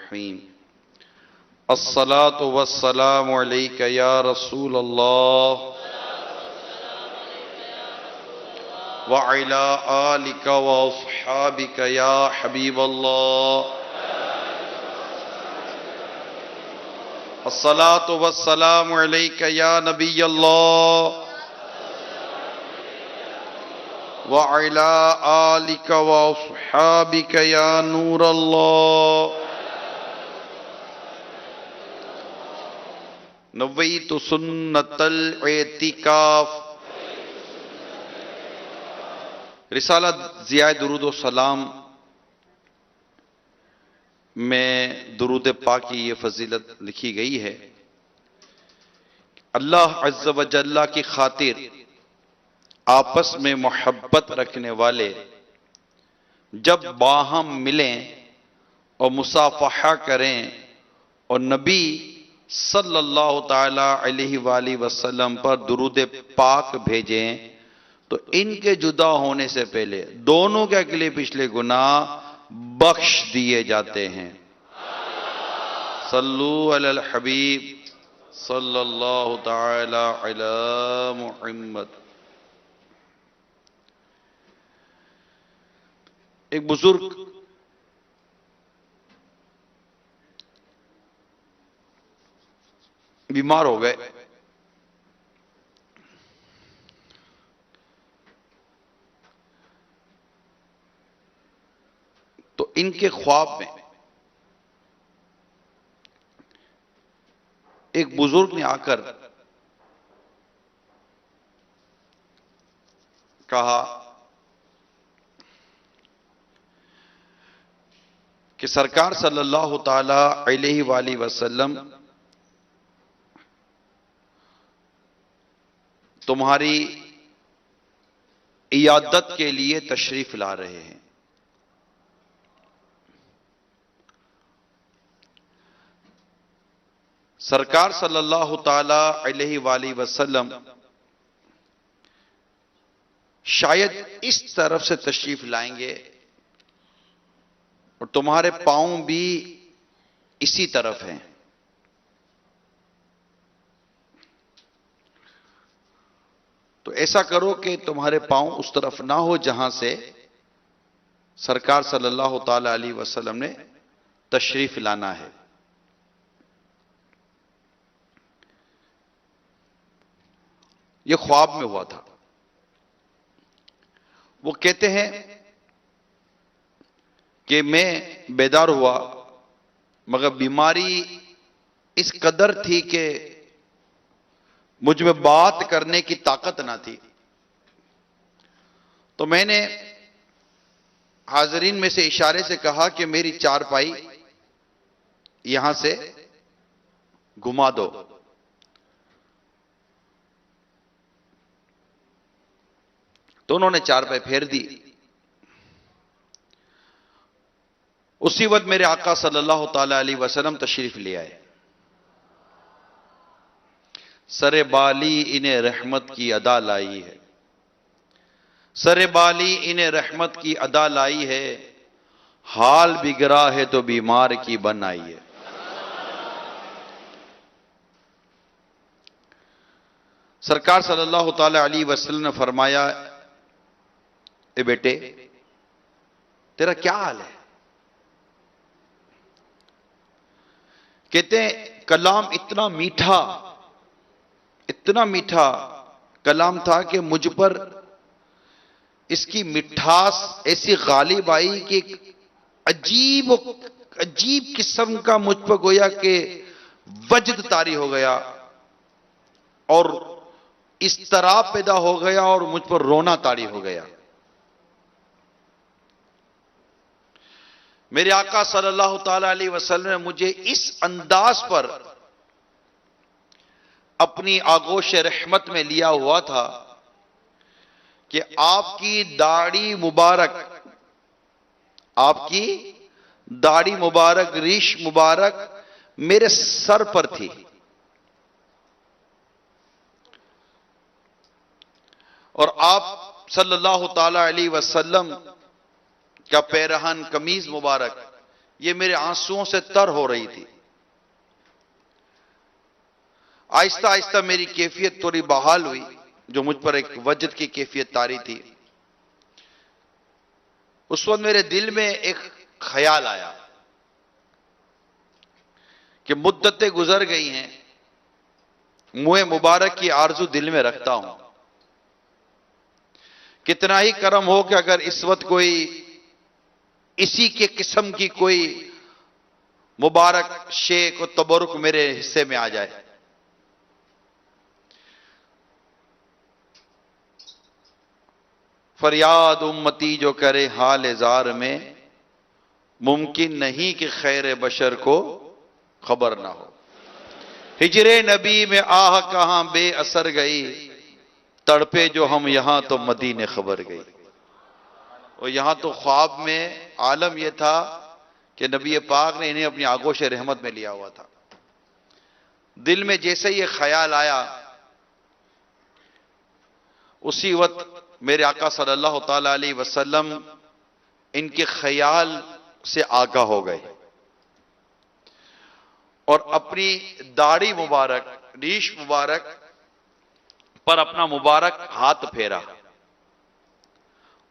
الرحیم الصلاة والسلام علیک یا رسول اللہ وعلی آلک واصحابک یا حبیب اللہ الصلاة والسلام علیک یا نبی اللہ وعلی آلک واصحابک یا نور اللہ نویت سنت الاعتکاف رسالہ ضیاء درود و سلام میں درود پاک کی یہ فضیلت لکھی گئی ہے۔ اللہ عز و جل کی خاطر آپس میں محبت رکھنے والے جب باہم ملیں اور مصافحہ کریں اور نبی صلی اللہ تعالی علیہ وآلہ وسلم پر درود پاک بھیجیں تو ان کے جدا ہونے سے پہلے دونوں کے اگلے پچھلے گناہ بخش دیے جاتے ہیں۔ صلو علی الحبیب صلی اللہ تعالی علی محمد۔ ایک بزرگ بیمار ہو گئے، تو ان کے خواب میں ایک بزرگ نے آ کر کہا کہ سرکار صلی اللہ تعالی علیہ وآلہ وسلم تمہاری عیادت کے لیے تشریف لا رہے ہیں۔ سرکار صلی اللہ تعالی علیہ وآلہ وسلم شاید اس طرف سے تشریف لائیں گے اور تمہارے پاؤں بھی اسی طرف ہیں، تو ایسا کرو کہ تمہارے پاؤں اس طرف نہ ہو جہاں سے سرکار صلی اللہ تعالی علیہ وسلم نے تشریف لانا ہے۔ یہ خواب میں ہوا تھا۔ وہ کہتے ہیں کہ میں بیدار ہوا مگر بیماری اس قدر تھی کہ مجھ میں بات کرنے کی طاقت نہ تھی، تو میں نے حاضرین میں سے اشارے سے کہا کہ میری چارپائی یہاں سے گھما دو۔ تو انہوں نے چارپائی پھیر دی۔ اسی وقت میرے آقا صلی اللہ تعالی علیہ وسلم تشریف لے آئے۔ سر بالی انہیں رحمت کی ادا لائی ہے، سر بالی انہیں رحمت کی ادا لائی ہے، حال بگڑا ہے تو بیمار کی بن آئی ہے۔ سرکار صلی اللہ تعالی علیہ وسلم نے فرمایا، اے بیٹے تیرا کیا حال ہے؟ کہتے ہیں کلام اتنا میٹھا کلام تھا کہ مجھ پر اس کی مٹھاس ایسی غالب آئی کہ عجیب قسم کا مجھ پر گویا کہ وجد طاری ہو گیا اور اضطراب پیدا ہو گیا اور مجھ پر رونا طاری ہو گیا۔ میرے آقا صلی اللہ تعالی علیہ وسلم نے مجھے اس انداز پر اپنی آغوش رحمت میں لیا ہوا تھا کہ آپ کی داڑھی مبارک ریش مبارک میرے سر پر تھی، اور آپ صلی اللہ تعالی علیہ وسلم کا پیرہن قمیض مبارک یہ میرے آنسوؤں سے تر ہو رہی تھی. آہستہ آہستہ میری کیفیت تھوڑی بحال ہوئی، جو مجھ پر ایک وجد کی کیفیت طاری تھی. اس وقت میرے دل میں ایک خیال آیا کہ مدتیں گزر گئی ہیں، منہ مبارک کی آرزو دل میں رکھتا ہوں. کتنا ہی کرم ہو کہ اگر اس وقت کوئی اسی کے قسم کی کوئی مبارک شیخ و تبرک میرے حصے میں آ جائے. فریاد امتی جو کرے حال زار میں، ممکن نہیں کہ خیر بشر کو خبر نہ ہو. ہجر نبی میں آہ کہاں بے اثر گئی، تڑپے جو ہم یہاں تو مدینے خبر گئی. اور یہاں تو خواب میں عالم یہ تھا کہ نبی پاک نے انہیں اپنی آغوش رحمت میں لیا ہوا تھا. دل میں جیسے یہ خیال آیا، اسی وقت میرے آقا صلی اللہ تعالی علیہ وسلم ان کے خیال سے آگاہ ہو گئے اور اپنی داڑھی مبارک، ریش مبارک پر اپنا مبارک ہاتھ پھیرا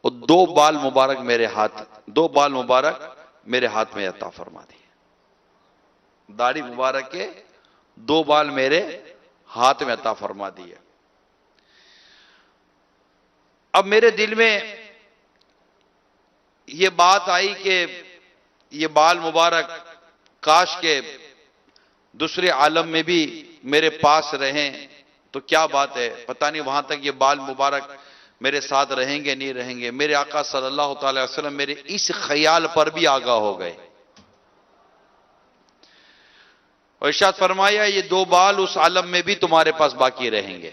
اور دو بال مبارک میرے ہاتھ میں عطا فرما دیے. داڑھی مبارک کے دو بال میرے ہاتھ میں عطا فرما دیے. اب میرے دل میں یہ بات آئی کہ یہ بال مبارک کاش کے دوسرے عالم میں بھی میرے پاس رہیں تو کیا بات ہے، پتہ نہیں وہاں تک یہ بال مبارک میرے ساتھ رہیں گے نہیں رہیں گے. میرے آقا صلی اللہ تعالی وسلم میرے اس خیال پر بھی آگاہ ہو گئے اور ارشاد فرمایا یہ دو بال اس عالم میں بھی تمہارے پاس باقی رہیں گے.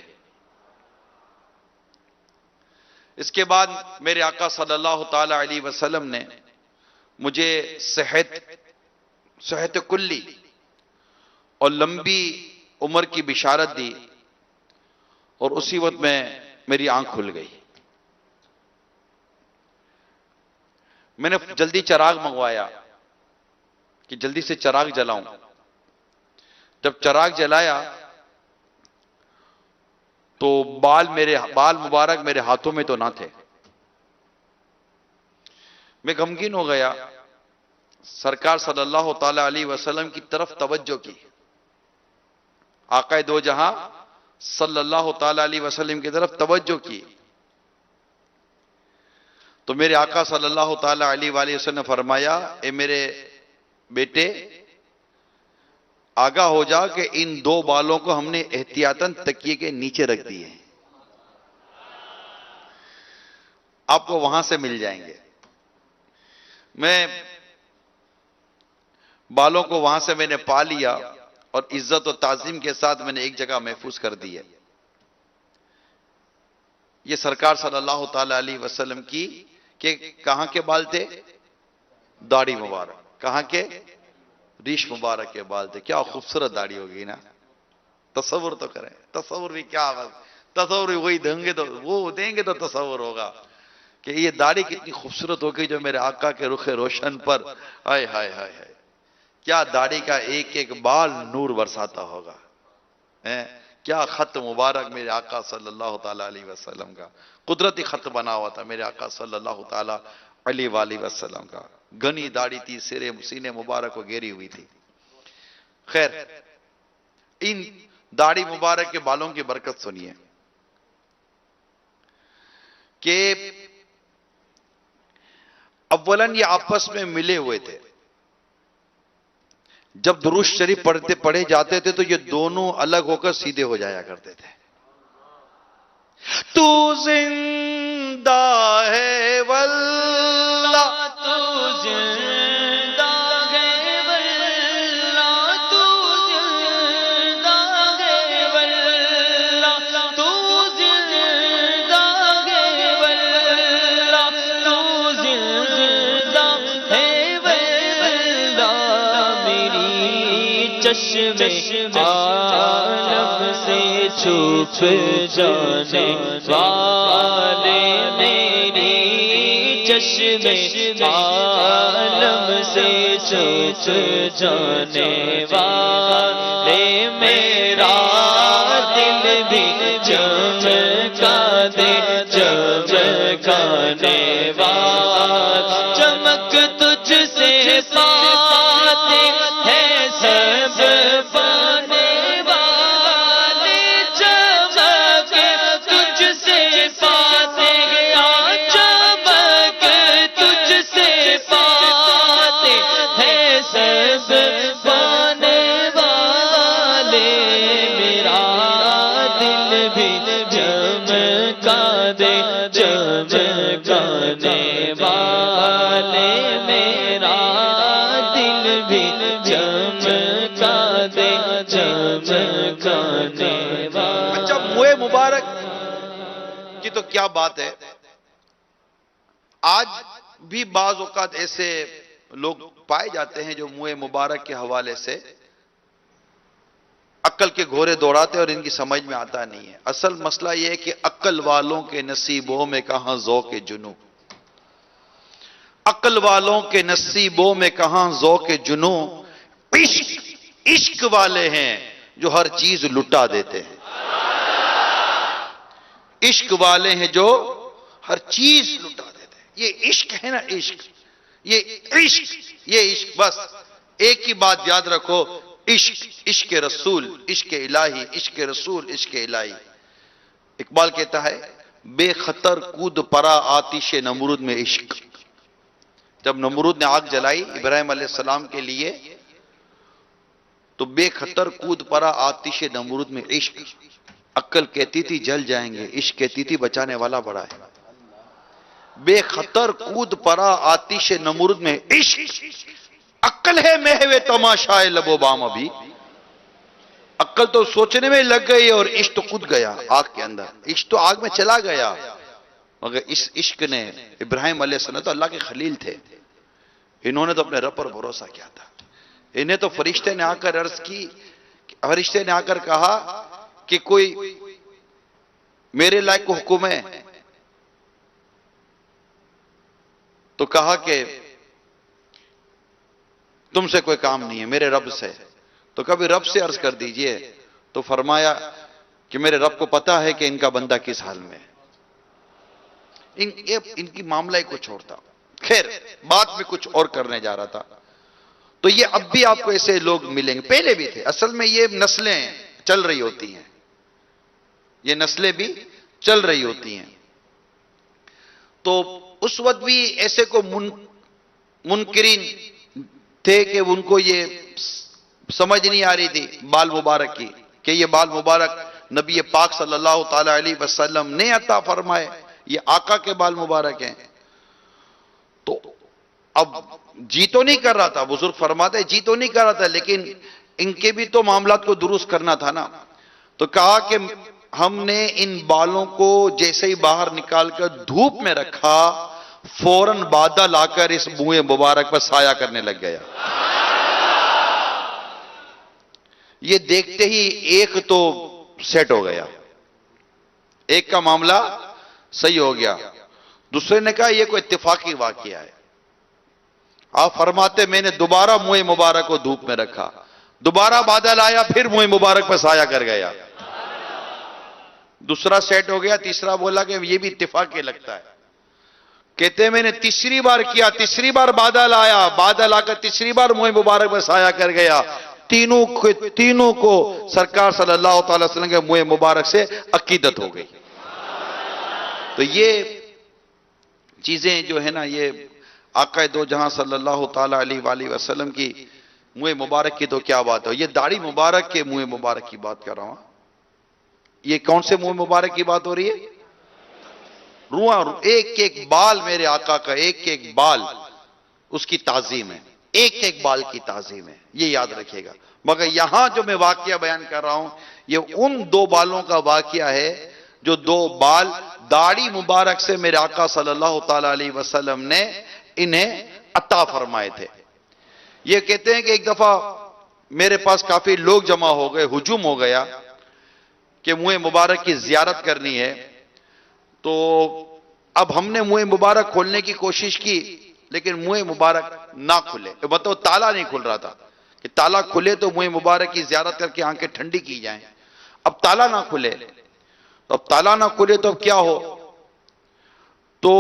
اس کے بعد میرے آقا صلی اللہ تعالی علیہ وسلم نے مجھے صحت کلی اور لمبی عمر کی بشارت دی اور اسی وقت میں میری آنکھ کھل گئی. میں نے جلدی چراغ منگوایا کہ جلدی سے چراغ جلاؤں. جب چراغ جلایا تو بال مبارک میرے ہاتھوں میں تو نہ تھے. میں غمگین ہو گیا. سرکار صلی اللہ تعالی علیہ وسلم کی طرف توجہ کی. آقا دو جہاں صلی اللہ تعالی علیہ وسلم کی طرف توجہ کی تو میرے آقا صلی اللہ تعالی علیہ وآلہ وسلم نے فرمایا اے میرے بیٹے آگاہ ہو جا کہ ان دو بالوں کو ہم نے احتیاطاً تکیے کے نیچے رکھ دیے ہیں، آپ کو وہاں سے مل جائیں گے. میں بالوں کو وہاں سے میں نے پا لیا اور عزت و تعظیم کے ساتھ میں نے ایک جگہ محفوظ کر دی ہے. یہ سرکار صلی اللہ تعالی علیہ وسلم کی کہ کہاں کے بال تھے؟ داڑھی مبارک. کہاں کے؟ ریش مبارک کے بال تھے. کیا خوبصورت داڑھی ہوگی نا. تصور تو کریں، تصور بھی کیا تصور بھی وہی دیں گے تو تصور ہوگا کہ یہ داڑھی کتنی خوبصورت ہوگی جو میرے آقا کے رخ روشن پر ہائے ہائے ہائے ہائے کیا داڑھی کا ایک ایک بال نور برساتا ہوگا. کیا خط مبارک میرے آقا صلی اللہ تعالی علیہ وسلم کا قدرتی خط بنا ہوا تھا میرے آقا صلی اللہ تعالی علیہ وآلہ وسلم کا. گھنی داڑھی تھی، سینے مبارک کو گھیری ہوئی تھی. خیر ان داڑھی مبارک کے بالوں کی برکت سنیے کہ اولاً یہ آپس میں ملے ہوئے تھے. جب درود شریف پڑھے جاتے تھے تو یہ دونوں الگ ہو کر سیدھے ہو جایا کرتے تھے. تو زندہ ہے واللہ، تو زندہ ہے واللہ، تو زندہ ہے واللہ، تو زندہ ہے واللہ، تو زندہ ہے واللہ. میری چشم عالم سے چھپ جانے والے، میری چشم عالم سے چھپ جانے والے میرا دل بھی چمکا دے چمکانے والا چمک تجھ سے پاتے ہیں سب پانے والے چمک تجھ سے پاتے ہیں چمک تجھ سے پاتے ہیں سب پانے والے میرا دل بھی چمکا دے چمکانے والے میرا دل بھی چمکا دے چمکانے والے. اچھا منہ مبارک کی تو کیا بات ہے. آج بھی بعض اوقات ایسے لوگ پائے جاتے ہیں جو منہ مبارک کے حوالے سے عقل کے گھوڑے دوڑاتے اور ان کی سمجھ میں آتا نہیں ہے. اصل مسئلہ یہ ہے کہ عقل والوں کے نصیبوں میں کہاں ذوق جنوں، عقل والوں کے نصیبوں میں کہاں ذوق جنوں. عشق والے ہیں جو ہر چیز لٹا دیتے ہیں. عشق والے ہیں جو ہر چیز لٹا دیتے ہیں. یہ عشق ہے نا، عشق، یہ عشق بس ایک ہی بات یاد رکھو، عشق، عشق رسول، عشق الہی، عشق رسول، عشق الہی. اقبال کہتا ہے بے خطر کود پرا آتش نمرود میں عشق. جب نمرود نے آگ جلائی ابراہیم علیہ السلام کے لیے تو بے خطر کود پرا آتش نمرود میں عشق. عقل کہتی تھی جل جائیں گے، عشق کہتی تھی بچانے والا بڑا ہے. بے خطر کود پرا آتش نمرود میں عشق. عقل ہے محو تماشائے لب و بام. ابھی عقل تو سوچنے میں لگ گئی اور عشق تو کود گیا آگ کے اندر، عشق تو آگ میں چلا گیا. مگر اس عشق نے ابراہیم علیہ السلام تو اللہ کے خلیل تھے، انہوں نے تو اپنے رب پر بھروسہ کیا تھا. انہیں تو فرشتے نے آ کر عرض کی، فرشتے نے آ کر کہا کہ کوئی میرے لائق کو حکم ہے، تو کہا کہ تم سے کوئی کام نہیں ہے، میرے رب سے. تو کبھی رب سے عرض کر دیجئے. تو فرمایا کہ میرے رب کو پتا ہے کہ ان کا بندہ کس حال میں ہے. ان کی معاملہ ہی کچھ اور تھا. خیر بات میں کچھ اور کرنے جا رہا تھا. تو یہ اب بھی آپ کو ایسے لوگ ملیں گے، پہلے بھی تھے. اصل میں یہ نسلیں چل رہی ہوتی ہیں، یہ نسلیں بھی چل رہی ہوتی ہیں. تو اس وقت بھی ایسے کو منکرین تھے کہ ان کو یہ سمجھ نہیں آ رہی تھی بال مبارک کی، کہ یہ بال مبارک نبی پاک صلی اللہ تعالی علیہ وسلم نے عطا فرمائے، یہ آقا کے بال مبارک ہیں. تو اب جی تو نہیں کر رہا تھا، بزرگ فرماتے جی تو نہیں کر رہا تھا، لیکن ان کے بھی تو معاملات کو درست کرنا تھا نا. تو کہا کہ ہم نے ان بالوں کو جیسے ہی باہر نکال کر دھوپ میں رکھا، فوراً بادل آ کر اس منہ مبارک پر سایہ کرنے لگ گیا. یہ دیکھتے ہی ایک تو سیٹ ہو گیا، ایک کا معاملہ صحیح ہو گیا. دوسرے نے کہا یہ کوئی اتفاقی واقعہ ہے. آپ فرماتے میں نے دوبارہ منہ مبارک کو دھوپ میں رکھا، دوبارہ بادل آیا، پھر منہ مبارک پر سایہ کر گیا. دوسرا سیٹ ہو گیا. تیسرا بولا کہ یہ بھی اتفاقی لگتا ہے. کہتے ہیں میں نے تیسری بار کیا، تیسری بار بادل آیا، بادل آ کر تیسری بار منہ مبارک پر سایہ کر گیا. تینوں کو سرکار صلی اللہ تعالی وسلم کے منہ مبارک سے عقیدت ہو گئی. تو یہ چیزیں جو ہے نا، یہ آقا دو جہاں صلی اللہ تعالی علیہ وآلہ وسلم کی منہ مبارک کی تو کیا بات ہے. یہ داڑھی مبارک کے منہ مبارک کی بات کر رہا ہوں. یہ کون سے منہ مبارک کی بات ہو رہی ہے؟ رواں ایک ایک بال میرے آقا کا، ایک ایک بال اس کی تعظیم ہے، ایک ایک بال کی تعظیم ہے، یہ یاد رکھیے گا. مگر یہاں جو میں واقعہ بیان کر رہا ہوں یہ ان دو بالوں کا واقعہ ہے جو دو بال داڑھی مبارک سے میرے آقا صلی اللہ تعالی علیہ وسلم نے انہیں عطا فرمائے تھے. یہ کہتے ہیں کہ ایک دفعہ میرے پاس کافی لوگ جمع ہو گئے، ہجوم ہو گیا کہ منہ مبارک کی زیارت کرنی ہے. تو اب ہم نے منہ مبارک کھولنے کی کوشش کی لیکن منہ مبارک نہ کھلے، مطلب تالا نہیں کھل رہا تھا کہ تالا کھلے تو منہ مبارک کی زیارت کر کے آنکھیں ٹھنڈی کی جائیں، اب تالا نہ کھلے، تو اب تالا نہ کھلے تو اب کیا ہو؟ تو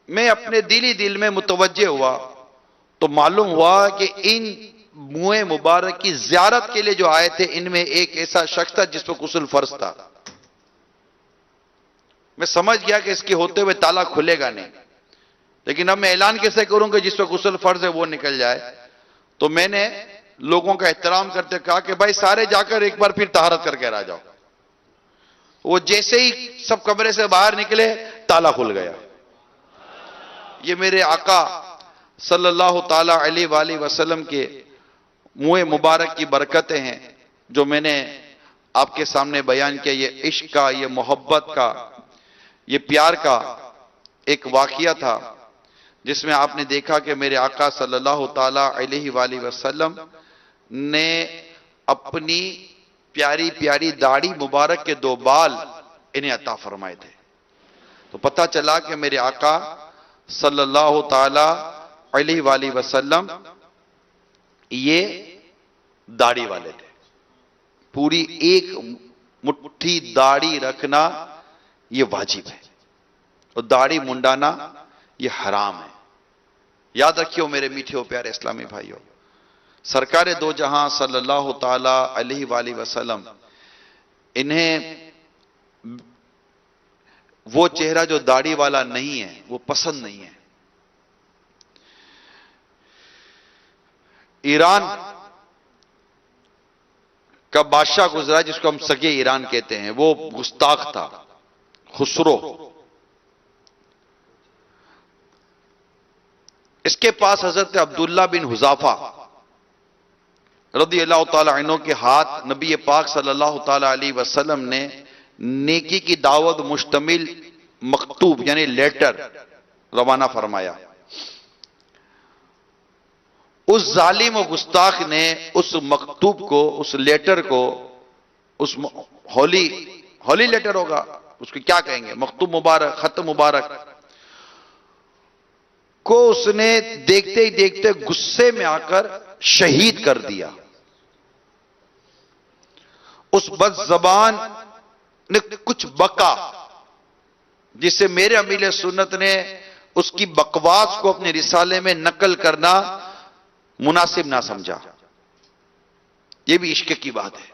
میں اپنے دل میں متوجہ ہوا تو معلوم ہوا کہ ان منہ مبارک کی زیارت کے لیے جو آئے تھے ان میں ایک ایسا شخص تھا جس پہ غسل فرض تھا۔ میں سمجھ گیا کہ اس کے ہوتے ہوئے تالا کھلے گا نہیں، لیکن اب میں اعلان کیسے کروں کہ جس پہ غسل فرض ہے وہ نکل جائے؟ تو میں نے لوگوں کا احترام کرتے کہا کہ بھائی سارے جا کر ایک بار پھر طہارت کر کے آ جاؤ۔ وہ جیسے ہی سب کمرے سے باہر نکلے تالا کھل گیا۔ یہ میرے آقا صلی اللہ تعالی علیہ وآلہ وسلم کے منہ مبارک کی برکتیں ہیں جو میں نے آپ کے سامنے بیان کیا۔ یہ عشق کا، یہ محبت کا، یہ پیار کا ایک واقعہ تھا جس میں آپ نے دیکھا کہ میرے آقا صلی اللہ تعالی علیہ وآلہ وسلم نے اپنی پیاری پیاری داڑھی مبارک کے 2 بال انہیں عطا فرمائے تھے۔ تو پتہ چلا کہ میرے آقا صلی اللہ تعالی علیہ وآلہ وسلم یہ داڑھی والے تھے۔ پوری ایک مٹھی داڑھی رکھنا یہ واجب ہے اور داڑھی منڈانا یہ حرام ہے۔ یاد رکھیو میرے میٹھے و پیارے اسلامی بھائیوں، سرکار دو جہاں صلی اللہ تعالی علیہ وآلہ وسلم انہیں وہ چہرہ جو داڑھی والا نہیں ہے وہ پسند نہیں ہے۔ ایران کا بادشاہ گزرا جس کو ہم سگے ایران کہتے ہیں، وہ گستاخ تھا، خسرو۔ اس کے پاس حضرت عبداللہ بن حذافہ رضی اللہ تعالی عنہ کے ہاتھ نبی پاک صلی اللہ تعالی علیہ وسلم نے نیکی کی دعوت مشتمل مکتوب یعنی لیٹر روانہ فرمایا۔ اس ظالم و گستاخ نے اس مکتوب کو، اس لیٹر کو، اس ہولی لیٹر ہوگا، اس کو کیا کہیں گے، مکتوب مبارک، خط مبارک کو اس نے دیکھتے ہی دیکھتے غصے میں آ کر شہید کر دیا۔ اس بد زبان نے کچھ بکا جس سے میرے امیر سنت نے اس کی بکواس کو اپنے رسالے میں نقل کرنا مناسب نہ سمجھا۔ یہ بھی عشق کی بات ہے۔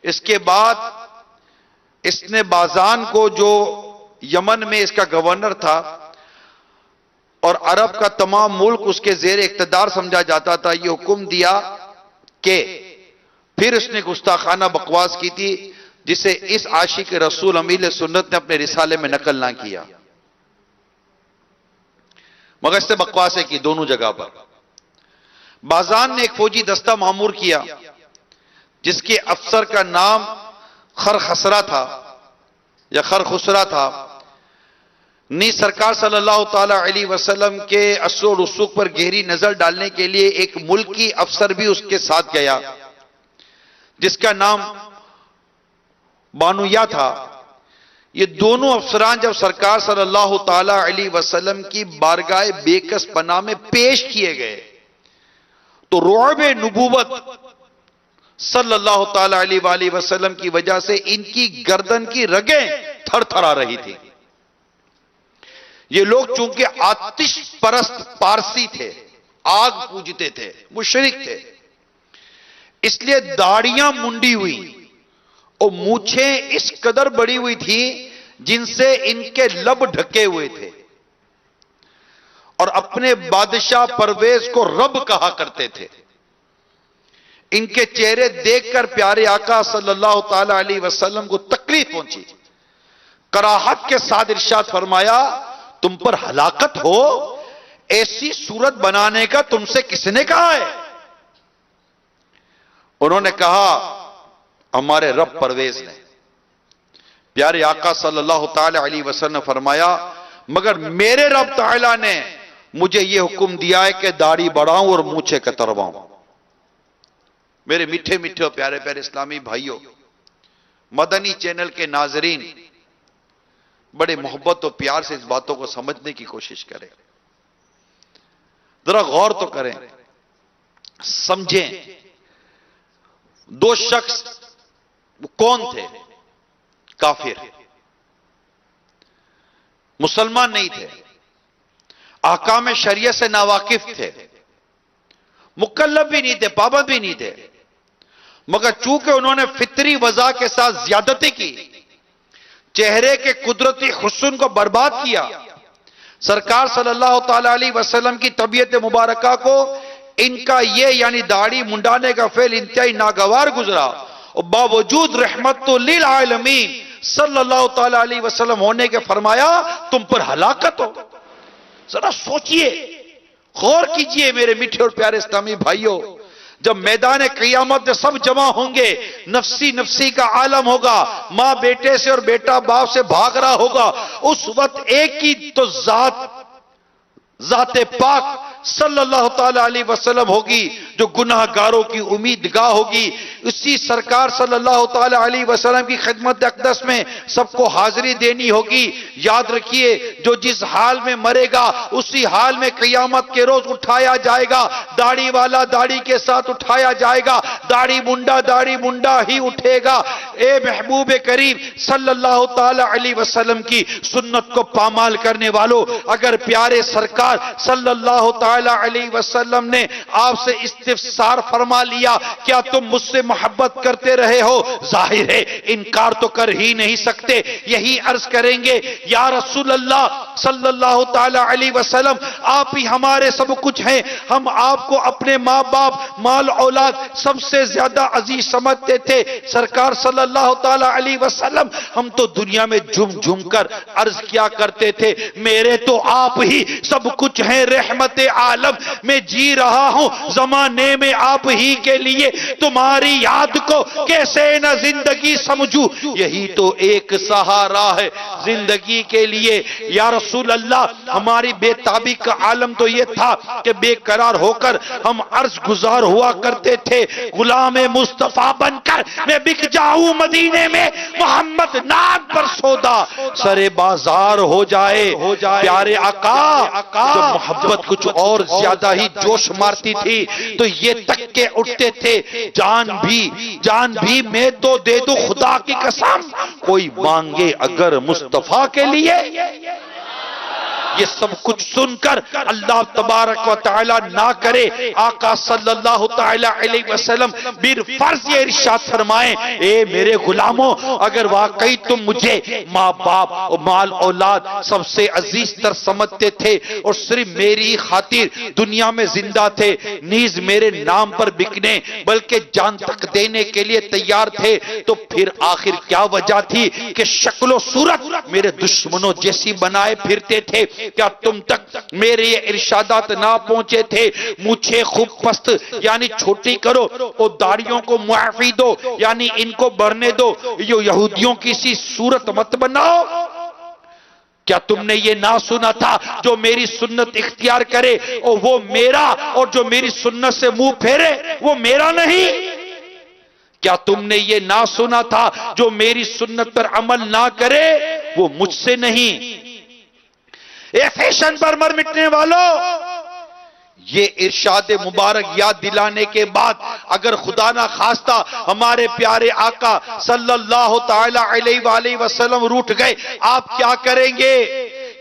اس کے بعد اس نے بازان کو، جو یمن میں اس کا گورنر تھا اور عرب کا تمام ملک اس کے زیر اقتدار سمجھا جاتا تھا، یہ حکم دیا کہ پھر اس نے گستاخانہ بکواس کی تھی جسے اس عاشق رسول امیر سنت نے اپنے رسالے میں نقل نہ کیا، مگر اس نے بکواسیں کی دونوں جگہ پر۔ بازان نے ایک فوجی دستہ معمور کیا جس کے افسر کا نام خرخسرہ تھا یا خرخسرہ تھا۔ نی سرکار صلی اللہ تعالی علیہ وسلم کے اثر و رسوخ پر گہری نظر ڈالنے کے لیے ایک ملکی افسر بھی اس کے ساتھ گیا جس کا نام بانویا تھا۔ یہ دونوں افسران جب سرکار صلی اللہ تعالی علیہ وسلم کی بارگاہ بیکس پناہ میں پیش کیے گئے تو رعب نبوت صلی اللہ تعالی علیہ وآلہ وسلم کی وجہ سے ان کی گردن کی رگیں تھر تھرا رہی تھی۔ یہ لوگ چونکہ آتش پرست پارسی تھے، آگ پوجتے تھے، مشرک تھے، اس لیے داڑیاں منڈی ہوئی اور مونچھیں اس قدر بڑی ہوئی تھی جن سے ان کے لب ڈھکے ہوئے تھے، اور اپنے بادشاہ پرویز کو رب کہا کرتے تھے۔ ان کے چہرے دیکھ کر پیارے آقا صلی اللہ تعالی علیہ وسلم کو تکلیف پہنچی۔ کراہت کے ساتھ ارشاد فرمایا، تم پر ہلاکت ہو، ایسی صورت بنانے کا تم سے کس نے کہا ہے؟ انہوں نے کہا، ہمارے رب پرویز نے۔ پیارے آقا صلی اللہ تعالی علیہ وسلم نے فرمایا، مگر میرے رب تعالی نے مجھے یہ حکم دیا ہے کہ داڑھی بڑھاؤں اور مونچھیں کترواؤں۔ میرے میٹھے میٹھے اور پیارے پیارے اسلامی بھائیوں، مدنی چینل کے ناظرین، بڑے محبت و پیار سے اس باتوں کو سمجھنے کی کوشش کریں، ذرا غور تو کریں، سمجھیں۔ دو شخص وہ کون تھے؟ کافر، مسلمان نہیں تھے، احکام شریعت سے ناواقف تھے، مکلف بھی نہیں تھے، پابند بھی نہیں تھے، مگر چونکہ انہوں نے فطری وضع کے ساتھ زیادتی کی، چہرے کے قدرتی حسن کو برباد کیا، سرکار صلی اللہ تعالی علیہ وسلم کی طبیعت مبارکہ کو ان کا یہ یعنی داڑھی منڈانے کا فعل انتہائی ناگوار گزرا، اور باوجود رحمت للعالمین صلی اللہ تعالی علیہ وسلم ہونے کے فرمایا تم پر ہلاکت ہو۔ ذرا سوچئے، غور کیجئے میرے میٹھے اور پیارے اسلامی بھائیوں، جب میدان قیامت میں سب جمع ہوں گے، نفسی نفسی کا عالم ہوگا، ماں بیٹے سے اور بیٹا باپ سے بھاگ رہا ہوگا، اس وقت ایک ہی تو ذات پاک صلی اللہ تعالی علیہ وسلم ہوگی جو گناہ گاروں کی امیدگاہ ہوگی۔ اسی سرکار صلی اللہ تعالی علیہ وسلم کی خدمت اقدس میں سب کو حاضری دینی ہوگی۔ یاد رکھیے، جو جس حال میں مرے گا اسی حال میں قیامت کے روز اٹھایا جائے گا، داڑھی والا داڑھی کے ساتھ اٹھایا جائے گا، داڑھی منڈا ہی اٹھے گا۔ اے محبوب کریم صلی اللہ تعالی علیہ وسلم کی سنت کو پامال کرنے والوں، اگر پیارے سرکار صلی اللہ تعالی علیہ وسلم نے آپ سے استفسار فرما لیا کیا تم مجھ سے محبت کرتے رہے ہو، ظاہر ہے انکار تو کر ہی نہیں سکتے، یہی عرض کریں گے یا رسول اللہ صلی اللہ تعالی علیہ وسلم آپ ہی ہمارے سب کچھ ہیں، ہم آپ کو اپنے ماں باپ مال اولاد سب سے زیادہ عزیز سمجھتے تھے۔ سرکار صلی اللہ تعالی علیہ وسلم ہم تو دنیا میں جھم کر عرض کیا کرتے تھے میرے تو آپ ہی سب کچھ ہیں، رحمت عالم میں جی رہا ہوں، زمانے میں آپ ہی کے لیے تمہاری یاد کو کیسے نہ زندگی سمجھوں، یہی تو ایک سہارا ہے زندگی کے لیے۔ یا رسول اللہ ہماری بے تابی کا عالم تو یہ تھا کہ بے قرار ہو کر ہم عرض گزار ہوا کرتے تھے، غلام مصطفیٰ بن کر میں بک جاؤں مدینے میں، محمد نام پر سودا سرے بازار ہو جائے۔ پیارے آقا جب محبت کچھ اور زیادہ ہی جوش مارتی تھی تو یہ تک کے اٹھتے تھے جان بھی میں تو دے دوں خدا کی قسم، کوئی مانگے اگر مصطفیٰ کے لیے۔ یہ سب کچھ سن کر اللہ تبارک و تعالی نہ کرے آقا صلی اللہ تعالی علیہ وسلم بر فرض یہ ارشاد فرمائیں اے میرے غلاموں، اگر واقعی تم مجھے ماں باپ اور مال اولاد سب سے عزیز تر سمجھتے تھے اور صرف میری خاطر دنیا میں زندہ تھے، نیز میرے نام پر بکنے بلکہ جان تک دینے کے لیے تیار تھے، تو پھر آخر کیا وجہ تھی کہ شکل و صورت میرے دشمنوں جیسی بنائے پھرتے تھے؟ کیا تم تک میرے یہ ارشادات نہ پہنچے تھے؟ مجھے خوب پست یعنی چھوٹی کرو اور داڑھیوں کو معافی دو یعنی ان کو بڑھنے دو، یہ یہودیوں کی سی صورت مت بناؤ۔ کیا تم نے یہ نہ سنا تھا جو میری سنت اختیار کرے اور وہ میرا، اور جو میری سنت سے منہ پھیرے وہ میرا نہیں؟ کیا تم نے یہ نہ سنا تھا جو میری سنت پر عمل نہ کرے وہ مجھ سے نہیں؟ اے فیشن پر مر مٹنے والوں، یہ ارشاد مبارک یاد دلانے کے بعد اگر خدا نہ خواستہ ہمارے پیارے آقا صلی اللہ تعالی علیہ وآلہ وسلم روٹھ گئے، آپ کیا کریں گے؟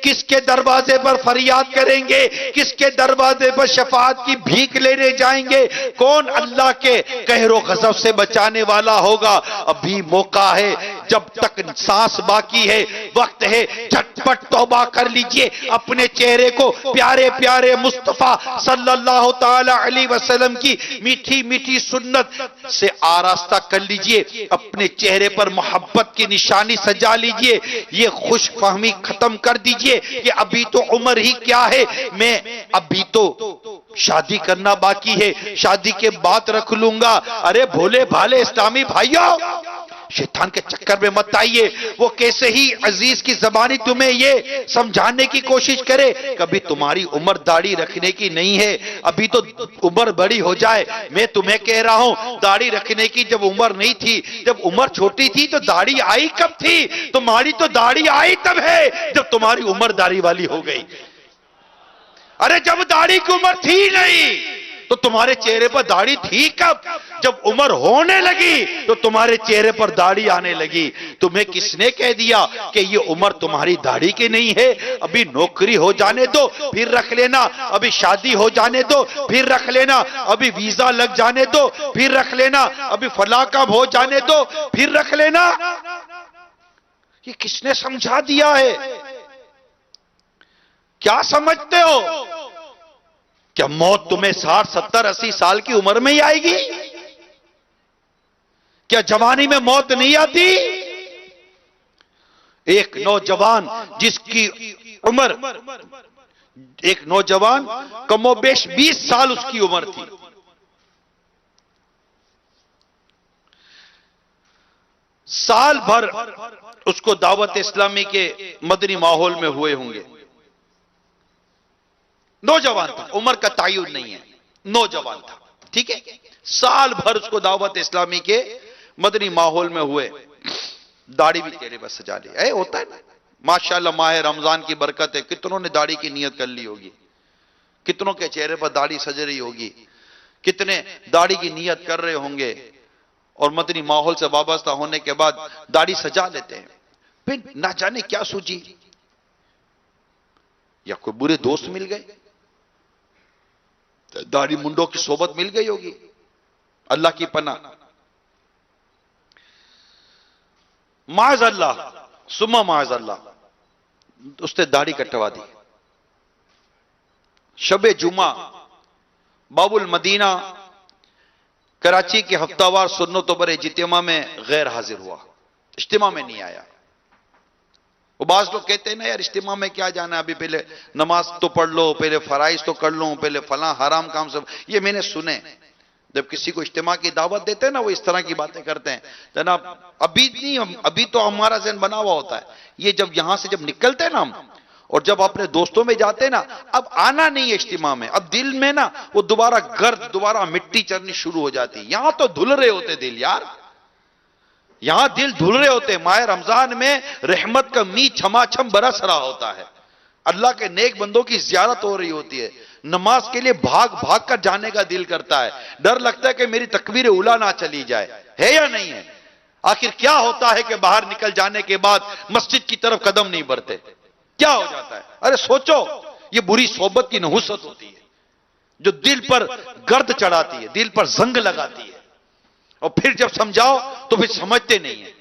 کس کے دروازے پر فریاد کریں گے؟ کس کے دروازے پر شفاعت کی بھیک لینے جائیں گے؟ کون اللہ کے قہر و غضب سے بچانے والا ہوگا؟ ابھی موقع ہے، جب تک سانس باقی ہے، وقت ہے، جھٹپٹ توبہ کر لیجئے، اپنے چہرے کو پیارے پیارے مصطفیٰ صلی اللہ تعالی علیہ وسلم کی میٹھی میٹھی سنت سے آراستہ کر لیجئے، اپنے چہرے پر محبت کی نشانی سجا لیجئے، یہ خوش فہمی ختم کر دیجئے کہ ابھی تو عمر ہی کیا ہے، میں ابھی تو شادی کرنا باقی ہے، شادی کے بعد رکھ لوں گا۔ ارے بھولے بھالے اسلامی بھائیوں، شیطان کے چکر میں مت آئیے. وہ کیسے ہی عزیز کی زبانی تمہیں یہ سمجھانے کی کوشش کرے کبھی تمہاری عمر داڑھی رکھنے کی نہیں ہے, ابھی تو عمر بڑی ہو جائے. میں تمہیں کہہ رہا ہوں داڑھی رکھنے کی جب عمر نہیں تھی, جب عمر چھوٹی تھی تو داڑھی آئی کب تھی؟ تمہاری تو داڑھی آئی تب ہے جب تمہاری عمر داڑھی والی ہو گئی. ارے جب داڑھی کی عمر تھی نہیں تو تمہارے چہرے پر داڑھی تھی کب؟ جب عمر ہونے لگی تو تمہارے چہرے پر داڑھی آنے لگی. تمہیں کس نے کہہ دیا کہ یہ عمر تمہاری داڑھی کی نہیں ہے؟ ابھی نوکری ہو جانے دو پھر رکھ لینا, ابھی شادی ہو جانے دو پھر رکھ لینا, ابھی ویزا لگ جانے دو پھر رکھ لینا, ابھی فلاں کام ہو جانے دو پھر رکھ لینا. یہ کس نے سمجھا دیا ہے؟ کیا سمجھتے ہو کیا موت تمہیں 60 70 80 سال کی عمر میں ہی آئے گی؟ کیا جوانی میں موت نہیں آتی؟ ایک نوجوان جس کی عمر, ایک نوجوان کم و بیش 20 سال اس کی عمر تھی, سال بھر اس کو دعوت اسلامی کے مدنی ماحول میں ہوئے ہوں گے. نوجوان تھا, عمر کا تعین نہیں ہے, نوجوان تھا, ٹھیک ہے. سال بھر اس کو دعوت اسلامی کے مدنی ماحول میں ہوئے, داڑھی بھی چہرے پر سجا لی. ہوتا ہے نا ماشاءاللہ, ماہ رمضان کی برکت ہے, کتنوں نے داڑھی کی نیت کر لی ہوگی, کتنوں کے چہرے پر داڑھی سج رہی ہوگی, کتنے داڑھی کی نیت کر رہے ہوں گے اور مدنی ماحول سے وابستہ ہونے کے بعد داڑھی سجا لیتے ہیں. پھر نہ جانے کیا سوچی, یا کوئی برے دوست مل گئے, داڑھی منڈوں کی صحبت مل گئی ہوگی, اللہ کی پناہ. معاذ اللہ ثم معاذ اللہ, اس نے داڑھی کٹوا دی. شب جمعہ باب المدینہ کراچی کے ہفتہ وار سنت و بر اجتماع میں غیر حاضر ہوا, اجتماع میں نہیں آیا. وہ بعض لوگ کہتے ہیں نا یار اجتماع میں کیا جانا ہے, ابھی پہلے نماز تو پڑھ لو, پہلے فرائض تو کر لوں, پہلے فلاں حرام کام سب. یہ میں نے سنے جب کسی کو اجتماع کی دعوت دیتے ہیں نا, وہ اس طرح کی باتیں کرتے ہیں. جناب ابھی نہیں, ابھی تو ہمارا ذہن بنا ہوا ہوتا ہے. یہ جب یہاں سے جب نکلتے ہیں نا ہم, اور جب اپنے دوستوں میں جاتے ہیں نا, اب آنا نہیں ہے اجتماع میں, اب دل میں نا وہ دوبارہ گرد, دوبارہ مٹی چڑھنی شروع ہو جاتی. یہاں تو دھل رہے ہوتے دل یار, یہاں دل دھل رہے ہوتے. ماہ رمضان میں رحمت کا می چھما چھم برس رہا ہوتا ہے, اللہ کے نیک بندوں کی زیارت ہو رہی ہوتی ہے. نماز کے لیے بھاگ بھاگ کر جانے کا دل کرتا ہے, ڈر لگتا ہے کہ میری تکبیر اولا نہ چلی جائے. ہے یا نہیں ہے؟ آخر کیا ہوتا ہے کہ باہر نکل جانے کے بعد مسجد کی طرف قدم نہیں بڑھتے؟ کیا ہو جاتا ہے؟ ارے سوچو, یہ بری صحبت کی نحوست ہوتی ہے جو دل پر گرد چڑھاتی ہے, دل پر زنگ لگاتی ہے, اور پھر جب سمجھاؤ تو پھر سمجھتے نہیں ہیں.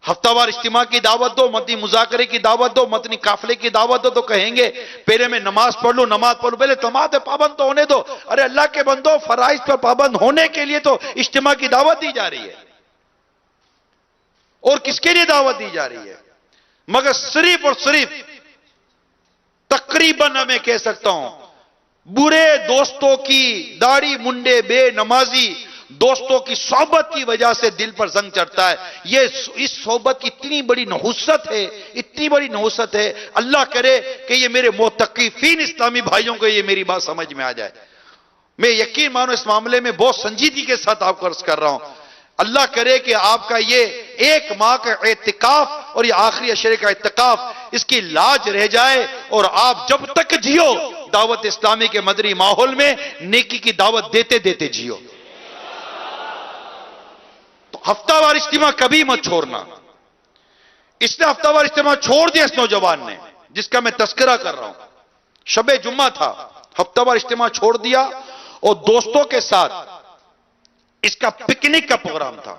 ہفتہ وار اجتماع کی دعوت دو, مدنی مذاکرے کی دعوت دو, مدنی قافلے کی دعوت دو, تو کہیں گے پہلے میں نماز پڑھ لوں, نماز پڑھ لوں, پہلے نماز پابند تو ہونے دو. ارے اللہ کے بندو, فرائض پر پابند ہونے کے لیے تو اجتماع کی دعوت دی جا رہی ہے. اور کس کے لیے دعوت دی جا رہی ہے؟ مگر صرف اور صرف تقریباً میں کہہ سکتا ہوں برے دوستوں کی, داڑھی منڈے بے نمازی دوستوں کی صحبت کی وجہ سے دل پر زنگ چڑھتا ہے. یہ اس صحبت کی اتنی بڑی نحوست ہے, اتنی بڑی نحوست ہے. اللہ کرے کہ یہ میرے معتکفین اسلامی بھائیوں کو یہ میری بات سمجھ میں آ جائے. میں یقین مانو اس معاملے میں بہت سنجیدگی کے ساتھ آپ کو عرض کر رہا ہوں. اللہ کرے کہ آپ کا یہ 1 ماہ کا اعتکاف اور یہ آخری عشرے کا اعتکاف, اس کی لاج رہ جائے, اور آپ جب تک جیو دعوت اسلامی کے مدنی ماحول میں نیکی کی دعوت دیتے دیتے جیو. تو ہفتہ وار اجتماع کبھی مت چھوڑنا. اس نے ہفتہ وار اجتماع چھوڑ دیا اس نوجوان نے, جس کا میں تذکرہ کر رہا ہوں. شب جمعہ تھا, ہفتہ وار اجتماع چھوڑ دیا, اور دوستوں کے ساتھ اس کا پکنک کا پروگرام تھا.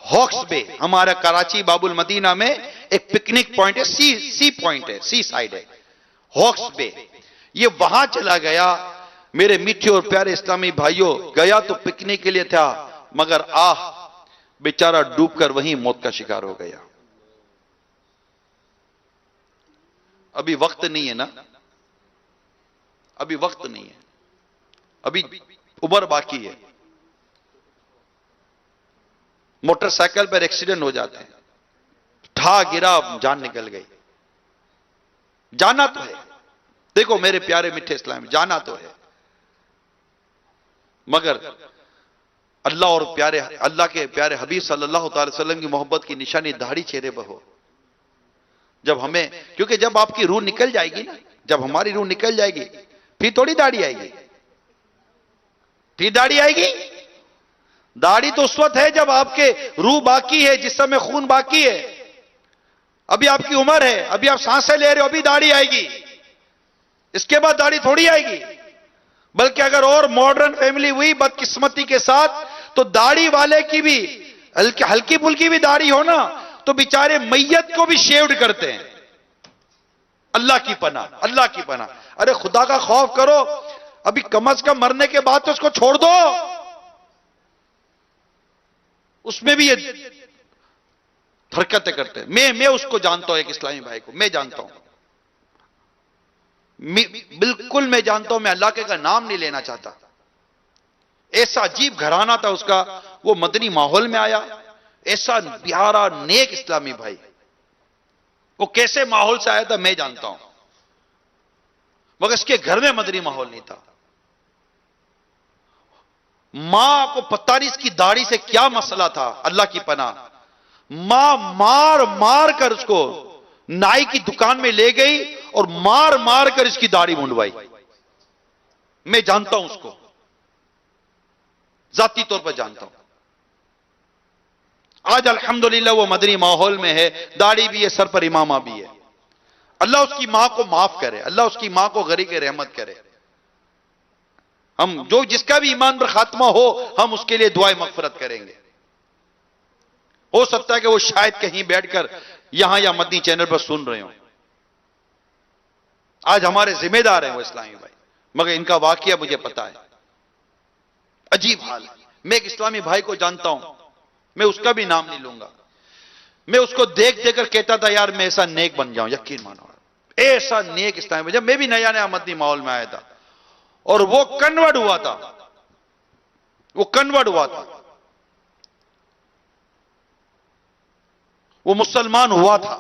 ہاکس بے, ہمارا کراچی باب المدینہ میں ایک پکنک پوائنٹ ہے, سی پوائنٹ ہے, سی سائیڈ ہے, ہاکس بے. یہ وہاں چلا گیا. میرے میٹھے اور پیارے اسلامی بھائیوں, گیا تو پکنک کے لیے تھا, مگر بیچارہ ڈوب کر وہیں موت کا شکار ہو گیا. ابھی وقت نہیں ہے نا, ابھی وقت نہیں ہے, ابھی عمر باقی ہے. موٹر سائیکل پر ایکسیڈنٹ ہو جاتے ہیں, ٹھا گرا, جان نکل گئی. جانا تو ہے, دیکھو میرے پیارے میٹھے اسلام, جانا تو ہے, مگر اللہ اور اللہ کے پیارے حبیب صلی اللہ تعالی وسلم کی محبت کی نشانی داڑھی چہرے پر ہو. جب ہمیں, کیونکہ جب آپ کی روح نکل جائے گی نا, جب ہماری روح نکل جائے گی, پھر تھوڑی داڑھی آئے گی, پھر داڑھی آئے گی. داڑھی تو اس وقت ہے جب آپ کے روح باقی ہے, جسم میں خون باقی ہے, ابھی آپ کی عمر ہے, ابھی آپ سانسیں لے رہے ہو, ابھی داڑھی آئے گی. اس کے بعد داڑھی تھوڑی آئے گی. بلکہ اگر اور ماڈرن فیملی ہوئی بدقسمتی کے ساتھ, تو داڑھی والے کی بھی ہلکی پھلکی بھی داڑھی ہو نا, تو بیچارے میت کو بھی شیوڈ کرتے ہیں. اللہ کی پناہ, اللہ کی پناہ. ارے خدا کا خوف کرو, ابھی کم از کم مرنے کے بعد تو اس کو چھوڑ دو. اس میں بھی یہ حرکتیں کرتے ہیں. میں اس کو جانتا ہوں, ایک اسلامی بھائی کو میں جانتا ہوں, بالکل میں جانتا ہوں. میں اللہ کا نام نہیں لینا چاہتا. ایسا عجیب گھرانہ تھا اس کا, وہ مدنی ماحول میں آیا, ایسا پیارا نیک اسلامی بھائی. وہ کیسے ماحول سے آیا تھا میں جانتا ہوں, مگر اس کے گھر میں مدنی ماحول نہیں تھا. ماں کو پتہ نہیں اس کی داڑھی سے کیا مسئلہ تھا. اللہ کی پناہ, ماں مار مار کر اس کو نائی کی دکان میں لے گئی اور مار مار کر اس کی داڑھی منڈوائی. میں جانتا ہوں اس کو, ذاتی طور پر جانتا ہوں. آج الحمدللہ وہ مدنی ماحول میں ہے, داڑھی بھی ہے, سر پر امامہ بھی ہے. اللہ اس کی ماں کو معاف کرے, اللہ اس کی ماں کو غریق رحمت کرے. ہم جو جس کا بھی ایمان پر خاتمہ ہو, ہم اس کے لیے دعائیں مغفرت کریں گے. ہو سکتا ہے کہ وہ شاید کہیں بیٹھ کر یہاں یا مدنی چینل پر سن رہے ہوں. آج ہمارے ذمہ دار ہیں وہ اسلامی بھائی, مگر ان کا واقعہ مجھے پتا ہے. عجیب حال ہے. میں ایک اسلامی بھائی کو جانتا ہوں, میں اس کا بھی نام نہیں لوں گا. میں اس کو دیکھ دیکھ کر کہتا تھا یار میں ایسا نیک بن جاؤں. یقین مانو, ایسا نیک اسلامی بھائی. جب میں بھی نیا نیا مدنی ماحول میں آیا تھا, اور وہ کنورٹ ہوا تھا, وہ کنورٹ ہوا تھا, وہ مسلمان ہوا تھا,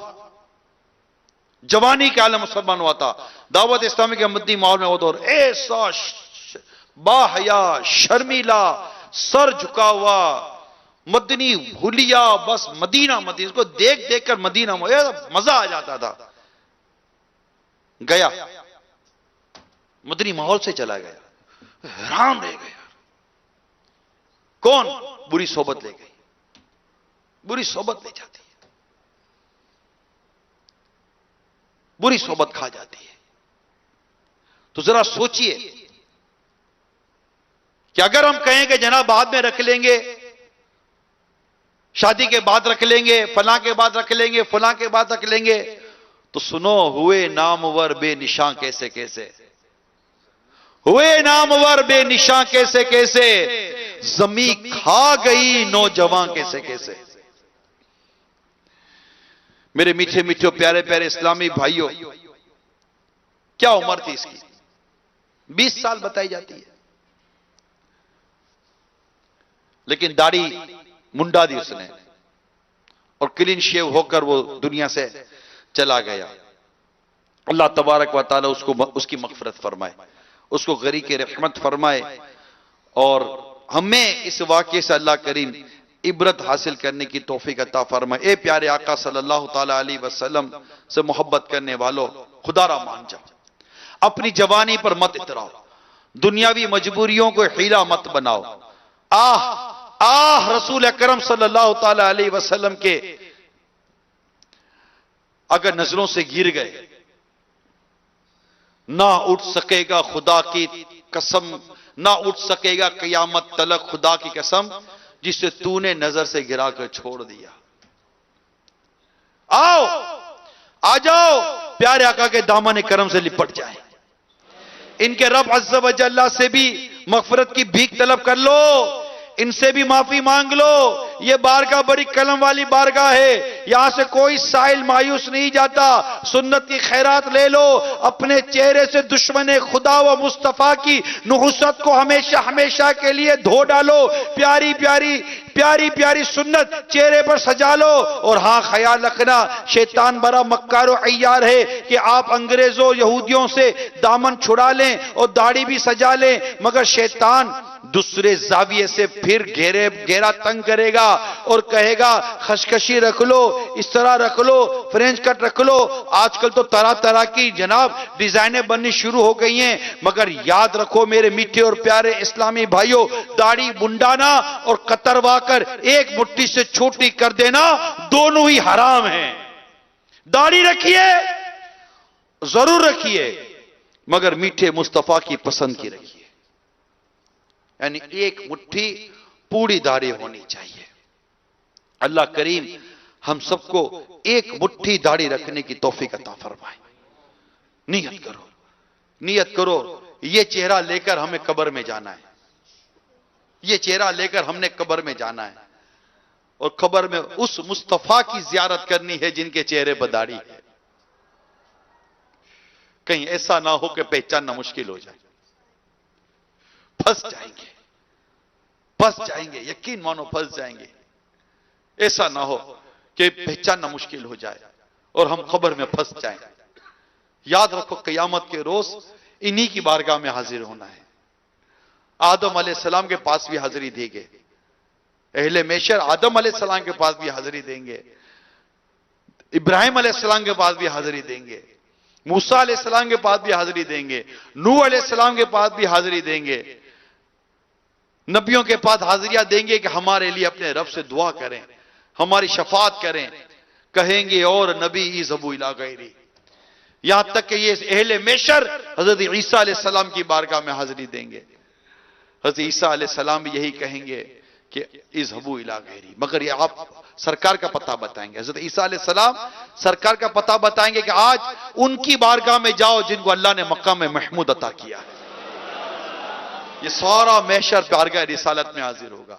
جوانی کے عالم مسلمان ہوا تھا. دعوت اسلامی کے مدنی ماحول میں وہ دور, ایسا باحیا, شرمیلا, سر جھکا ہوا, مدنی بھولیا, بس مدینہ مدینہ. اس کو دیکھ دیکھ کر مدینہ مزہ آ جاتا تھا. گیا, مدنی ماحول سے چلا گیا, حیران رہ گیا. کون؟ بری صحبت لے گئی. بری صحبت لے جاتی ہے, بری صحبت کھا جاتی ہے. تو ذرا سوچئے کہ اگر ہم کہیں کہ جناب بعد میں رکھ لیں گے, شادی کے بعد رکھ لیں گے, فلاں کے بعد رکھ لیں گے, فلاں کے بعد رکھ لیں گے, تو سنو, ہوئے نامور بے نشان کیسے کیسے, ہوئے نامور بے نشان کیسے کیسے, زمین کھا گئی نوجوان کیسے کیسے. میرے میٹھے میٹھے پیارے پیارے اسلامی بھائیوں, کیا عمر تھی اس کی؟ 20 سال بتائی جاتی ہے. لیکن داڑھی منڈا دی اس نے, اور کلین شیو ہو کر وہ دنیا سے چلا گیا. اللہ تبارک و تعالی اس کی مغفرت فرمائے, اس کو غریق رحمت فرمائے, اور ہمیں اس واقعے سے اللہ کریم عبرت حاصل کرنے کی توفیق عطا فرمائے. اے پیارے آقا صلی اللہ تعالی علیہ وسلم سے محبت کرنے والوں, خدا را مان جاؤ, اپنی جوانی پر مت اتراؤ, دنیاوی مجبوریوں کو حیلہ مت بناؤ. رسول اکرم صلی اللہ تعالی علیہ وسلم کے اگر نظروں سے گر گئے, نہ اٹھ سکے گا خدا کی قسم, نہ اٹھ سکے گا قیامت تلک خدا کی قسم جسے تو نے نظر سے گرا کر چھوڑ دیا. آ جاؤ, پیارے آقا کے دامن کرم سے لپٹ جائیں, ان کے رب عز و جل سے بھی مغفرت کی بھیک طلب کر لو. ان سے بھی معافی مانگ لو. یہ بارگاہ بڑی کلم والی بارگاہ ہے, یہاں سے کوئی سائل مایوس نہیں جاتا. سنت کی خیرات لے لو, اپنے چہرے سے دشمن خدا و مصطفیٰ کی نحوست کو ہمیشہ ہمیشہ کے لیے دھو ڈالو. پیاری پیاری پیاری پیاری سنت چہرے پر سجا لو. اور ہاں خیال رکھنا, شیطان بڑا مکار و عیار ہے کہ آپ انگریزوں یہودیوں سے دامن چھڑا لیں اور داڑھی بھی سجا لیں, مگر شیطان دوسرے زاویے سے پھر گھیرا تنگ کرے گا اور کہے گا خشکشی رکھ لو, اس طرح رکھ لو, فرینچ کٹ رکھ لو. آج کل تو طرح طرح کی جناب ڈیزائنیں بننی شروع ہو گئی ہیں, مگر یاد رکھو میرے میٹھے اور پیارے اسلامی بھائیوں, داڑھی منڈانا اور کتروا کر ایک مٹھی سے چھوٹی کر دینا دونوں ہی حرام ہیں. داڑھی رکھیے, ضرور رکھیے, مگر میٹھے مصطفیٰ کی پسند کی رکھیے. یعنی ایک مٹھی پوری داڑھی ہونی چاہیے. اللہ کریم ہم سب کو ایک مٹھی داڑھی رکھنے کی توفیق عطا فرمائے. نیت کرو, نیت کرو, یہ چہرہ لے کر ہمیں قبر میں جانا ہے. یہ چہرہ لے کر ہم نے قبر میں جانا ہے, اور قبر میں اس مصطفیٰ کی زیارت کرنی ہے جن کے چہرے پر داڑھی ہے. کہیں ایسا نہ ہو کہ پہچاننا مشکل ہو جائے. پھنس جائیں گے, پھنس جائیں گے, یقین مانو پھنس جائیں گے. ایسا نہ ہو کہ پہچاننا مشکل ہو جائے اور ہم قبر میں پھنس جائیں. یاد رکھو قیامت کے روز انہی کی بارگاہ میں حاضر ہونا ہے. آدم علیہ السلام کے پاس بھی حاضری دیں گے, اہل محشر آدم علیہ السلام کے پاس بھی حاضری دیں گے, ابراہیم علیہ السلام کے پاس بھی حاضری دیں گے, موسیٰ علیہ السلام کے پاس بھی حاضری دیں گے, نوح علیہ السلام کے پاس بھی حاضری دیں گے. نبیوں کے پاس حاضریاں دیں گے کہ ہمارے لیے اپنے رب سے دعا کریں, ہماری شفاعت کریں. کہیں گے اور نبی اذهبوا الی غیری. یہاں تک کہ یہ اہل محشر حضرت عیسیٰ علیہ السلام کی بارگاہ میں حاضری دیں گے. حضرت عیسیٰ علیہ السلام بھی یہی کہیں گے کہ اذهبوا الی غیری, مگر یہ آپ سرکار کا پتہ بتائیں گے. حضرت عیسیٰ علیہ السلام سرکار کا پتہ بتائیں گے کہ آج ان کی بارگاہ میں جاؤ جن کو اللہ نے مقام محمود عطا کیا ہے. یہ سارا محشر بارگاہ رسالت میں حاضر ہوگا.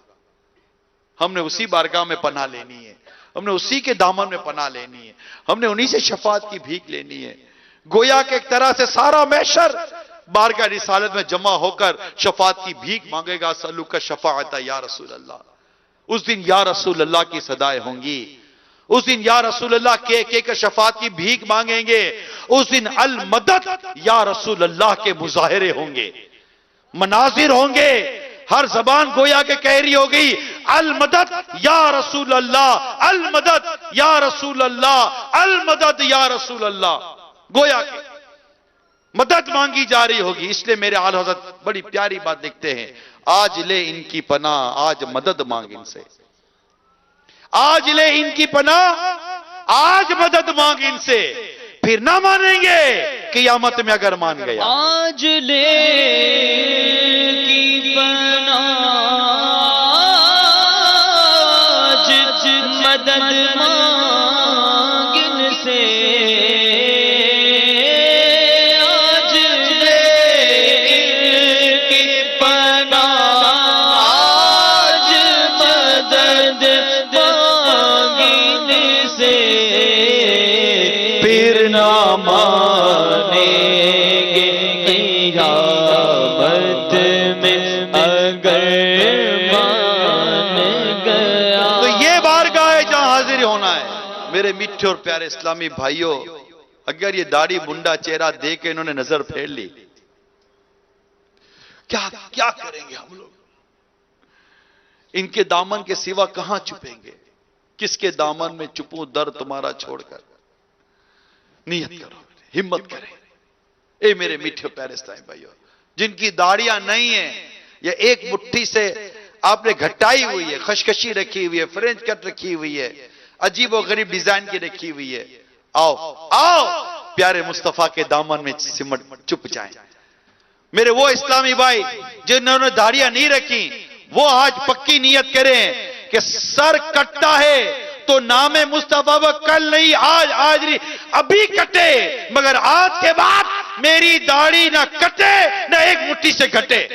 ہم نے اسی بارگاہ میں پناہ لینی ہے, ہم نے اسی کے دامن میں پناہ لینی ہے, ہم نے انہی سے شفاعت کی بھیک لینی ہے. گویا کہ ایک طرح سے سارا محشر بارگاہ رسالت میں جمع ہو کر شفاعت کی بھیک مانگے گا. سألوک شفاعت یا رسول اللہ. اس دن یا رسول اللہ کی صدائیں ہوں گی. اس دن یا رسول اللہ کے شفاعت کی بھیک مانگیں گے. اس دن المدد یا رسول اللہ کے مظاہرے ہوں گے, مناظر ہوں گے. ہر زبان گویا کہ کہہ رہی ہوگی المدد یا رسول اللہ, المدد یا رسول اللہ, المدد یا رسول اللہ. گویا کہ مدد مانگی جا رہی ہوگی. اس لیے میرے اعلیٰ حضرت بڑی پیاری بات لکھتے ہیں, آج لے ان کی پناہ, آج مدد مانگ ان سے. آج لے ان کی پناہ, آج مدد مانگ ان سے. پھر نہ مانیں گے قیامت میں اگر مان گیا. آج لے کی پناہ, آج مدد مانگ ان سے. آج لے کی پناہ, آج مدد مانگ ان سے. پھر نہ مانیں گے قیامت میں اگر مان گیا. تو یہ بارگاہ ہے جہاں حاضر ہونا ہے. میرے میٹھے اور پیارے اسلامی بھائیوں, اگر یہ داڑھی منڈا چہرہ دے کے انہوں نے نظر پھیر لی, کیا کریں گے ہم لوگ؟ ان کے دامن کے سوا کہاں چھپیں گے؟ کس کے دامن میں چھپوں در تمہارا چھوڑ کر؟ نیت کرو, ہمت کریں. اے میرے میٹھے پیارے اسلامی بھائیو, جن کی داڑیاں نہیں ہیں یا ایک مٹھی سے آپ نے گھٹائی ہوئی ہے, خشکشی رکھی ہوئی ہے, فرینچ کٹ رکھی ہوئی ہے, عجیب و غریب ڈیزائن کی رکھی ہوئی ہے, آؤ آؤ پیارے مصطفیٰ کے دامن میں سمٹ چھپ جائیں. میرے وہ اسلامی بھائی جنہوں نے داڑیاں نہیں رکھی, وہ آج پکی نیت کریں کہ سر کٹتا ہے تو نام مصطفیٰ کل نہیں, آج نہیں, ابھی کٹے, مگر آج کے بعد میری داڑھی نہ کٹے نہ ایک مٹھی سے گھٹے.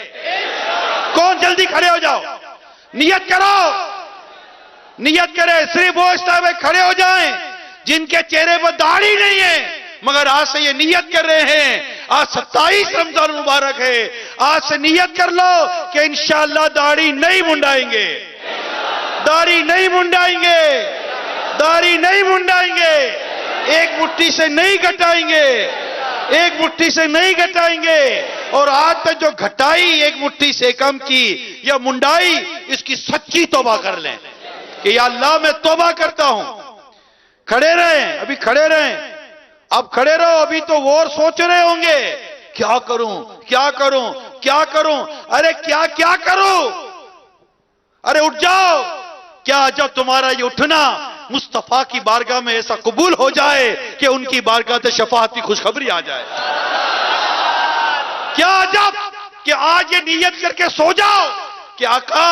کون جلدی کھڑے ہو جاؤ, نیت کرو، نیت کرے. صرف وہ اسلام میں کھڑے ہو جائیں جن کے چہرے پر داڑھی نہیں ہے، مگر آج سے یہ نیت کر رہے ہیں. آج 27 رمضان مبارک ہے، آج سے نیت کر لو کہ انشاءاللہ داڑھی نہیں منڈائیں گے، داڑھی نہیں منڈائیں گے، داڑھی نہیں منڈائیں گے، ایک مٹھی سے نہیں گھٹائیں گے، ایک مٹھی سے نہیں گھٹائیں گے. اور آج تک جو گھٹائی ایک مٹھی سے کم کی یا منڈائی، اس کی سچی توبہ کر لیں کہ یا اللہ میں توبہ کرتا ہوں. کھڑے رہیں، ابھی کھڑے رہیں، اب کھڑے رہو. ابھی تو وہ اور سوچ رہے ہوں گے کیا کروں کیا کروں کیا کروں. ارے کیا کیا کروں، ارے اٹھ جاؤ. کیا جب تمہارا یہ اٹھنا مصطفیٰ کی بارگاہ میں ایسا قبول ہو جائے کہ ان کی بارگاہ سے شفاعت کی خوشخبری آ جائے. کیا جب کہ آج یہ نیت کر کے سو جاؤ کہ آقا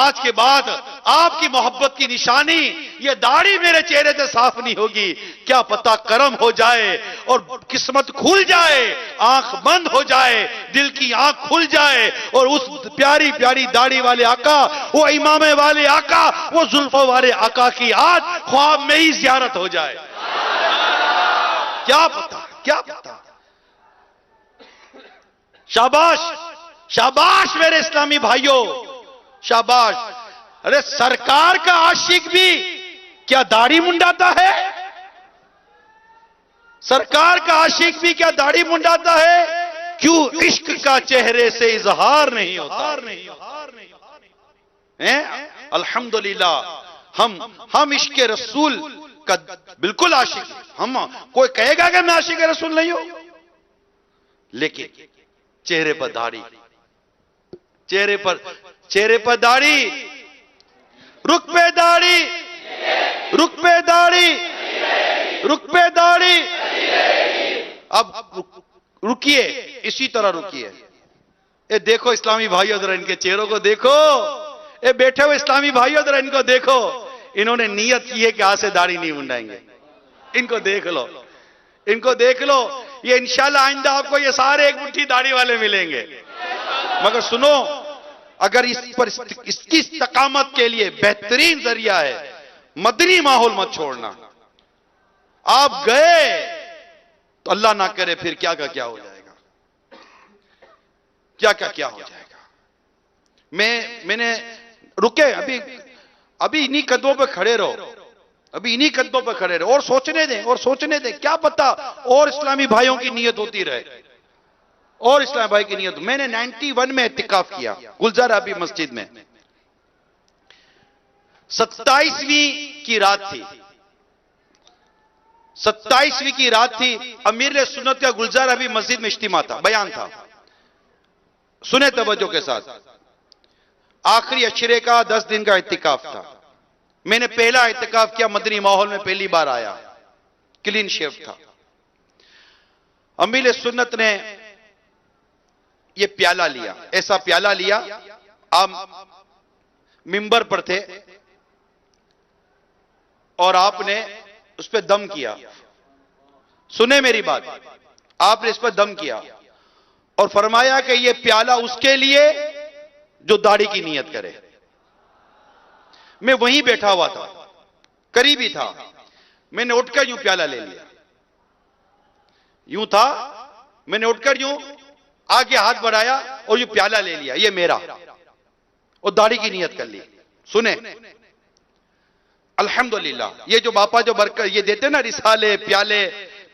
آج کے بعد آپ کی محبت کی نشانی یہ داڑھی میرے چہرے سے صاف نہیں ہوگی. کیا پتہ کرم ہو جائے اور قسمت کھل جائے، آنکھ بند ہو جائے، دل کی آنکھ کھل جائے اور اس پیاری پیاری داڑھی والے آقا، وہ امامے والے آقا، وہ زلفوں والے آقا کی آج خواب میں ہی زیارت ہو جائے. کیا پتہ، کیا پتہ. شاباش شاباش میرے اسلامی بھائیوں، شاباش. ارے سرکار کا عاشق بھی کیا داڑھی منڈاتا ہے؟ سرکار کا عاشق بھی کیا داڑھی منڈاتا ہے؟ کیوں عشق کا چہرے سے اظہار نہیں ہوتا؟ الحمدللہ ہم عشق رسول کا بالکل عاشق ہیں. ہم کوئی کہے گا کہ میں عاشق رسول نہیں ہوں، لیکن چہرے پر داڑھی، چہرے پر داڑھی، رخ پہ داڑھی، رخ پہ داڑھی، رخ پہ داڑھی. اب رکیے، اسی طرح رکیے. اے دیکھو اسلامی بھائیو، ذرا ان کے چہروں کو دیکھو. اے بیٹھے ہوئے اسلامی بھائیو، ذرا ان کو دیکھو. انہوں نے نیت کی ہے کہ آج سے داڑھی نہیں منڈائیں گے. ان کو دیکھ لو، ان کو دیکھ لو. یہ انشاءاللہ آئندہ آپ کو یہ سارے ایک مٹھی داڑھی والے ملیں گے. مگر سنو، اگر اس کی استقامت کے لیے بہترین ذریعہ ہے مدنی ماحول مت چھوڑنا. آپ گئے تو اللہ نہ کرے پھر کیا کا کیا ہو جائے گا، کیا کا کیا ہو جائے گا. میں نے رکے، ابھی انہی قدموں پہ کھڑے رہو، ابھی انہی قدموں پہ کھڑے رہو، اور سوچنے دیں اور سوچنے دیں. کیا پتا اور اسلامی بھائیوں کی نیت ہوتی رہے، اور اسلام بھائی کی نیت. میں نے 91 میں اعتکاف کیا گلزار ابھی مسجد میں. 27ویں کی رات تھی، 27ویں کی رات تھی. امیر سنت کا گلزار ابھی مسجد میں اجتماع تھا، بیان تھا. سنیں توجہ کے ساتھ. آخری اشرے کا 10 دن کا اعتکاف تھا. میں نے پہلا اعتکاف کیا مدنی ماحول میں، پہلی بار آیا، کلین شیف تھا. امیر سنت نے یہ پیالہ لیا، ایسا پیالہ لیا. آپ منبر پر تھے اور آپ نے اس پہ دم کیا. سنیں میری بات، آپ نے اس پہ دم کیا اور فرمایا کہ یہ پیالہ اس کے لیے جو داڑھی کی نیت کرے. میں وہیں بیٹھا ہوا تھا، قریب ہی تھا. میں نے اٹھ کر یوں پیالہ لے لیا، یوں تھا، میں نے اٹھ کر یوں آگے ہاتھ بڑھایا اور یہ پیالہ لے لیا، یہ میرا، اور داڑھی کی نیت کر لی. سنیں الحمدللہ. یہ جو باپا جو برکت یہ دیتے نا، رسالے، پیالے،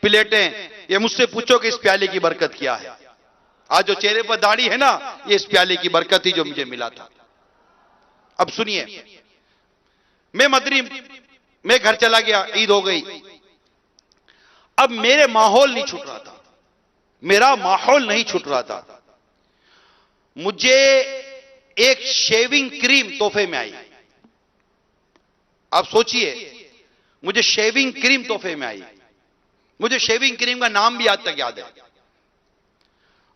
پلیٹیں، یہ مجھ سے پوچھو کہ اس پیالے کی برکت کیا ہے. آج جو چہرے پر داڑھی ہے نا، یہ اس پیالے کی برکت تھی جو مجھے ملا تھا. اب سنیے، میں گھر چلا گیا، عید ہو گئی. اب میرے ماحول نہیں چھوٹ رہا تھا، میرا ماحول نہیں چھوٹ رہا تھا. مجھے ایک شیونگ کریم تحفے میں آئی. آپ سوچئے، مجھے شیونگ کریم تحفے میں آئی. مجھے شیونگ کریم کا نام بھی آج تک یاد ہے.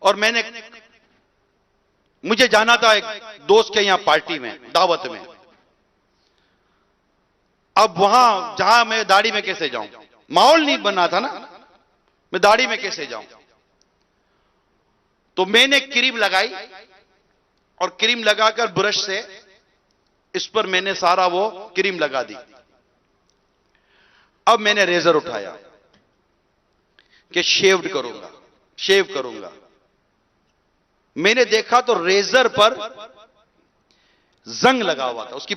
اور مجھے جانا تھا ایک دوست کے یہاں پارٹی میں، دعوت میں. اب وہاں جہاں میں داڑھی میں کیسے جاؤں، ماحول نہیں بننا تھا نا، میں داڑھی میں کیسے جاؤں. تو میں نے کریم لگائی اور کریم لگا کر برش سے اس پر میں نے سارا وہ کریم لگا دی. اب میں نے ریزر اٹھایا کہ شیوڈ کروں گا. میں نے دیکھا تو ریزر پر زنگ لگا ہوا تھا، اس کی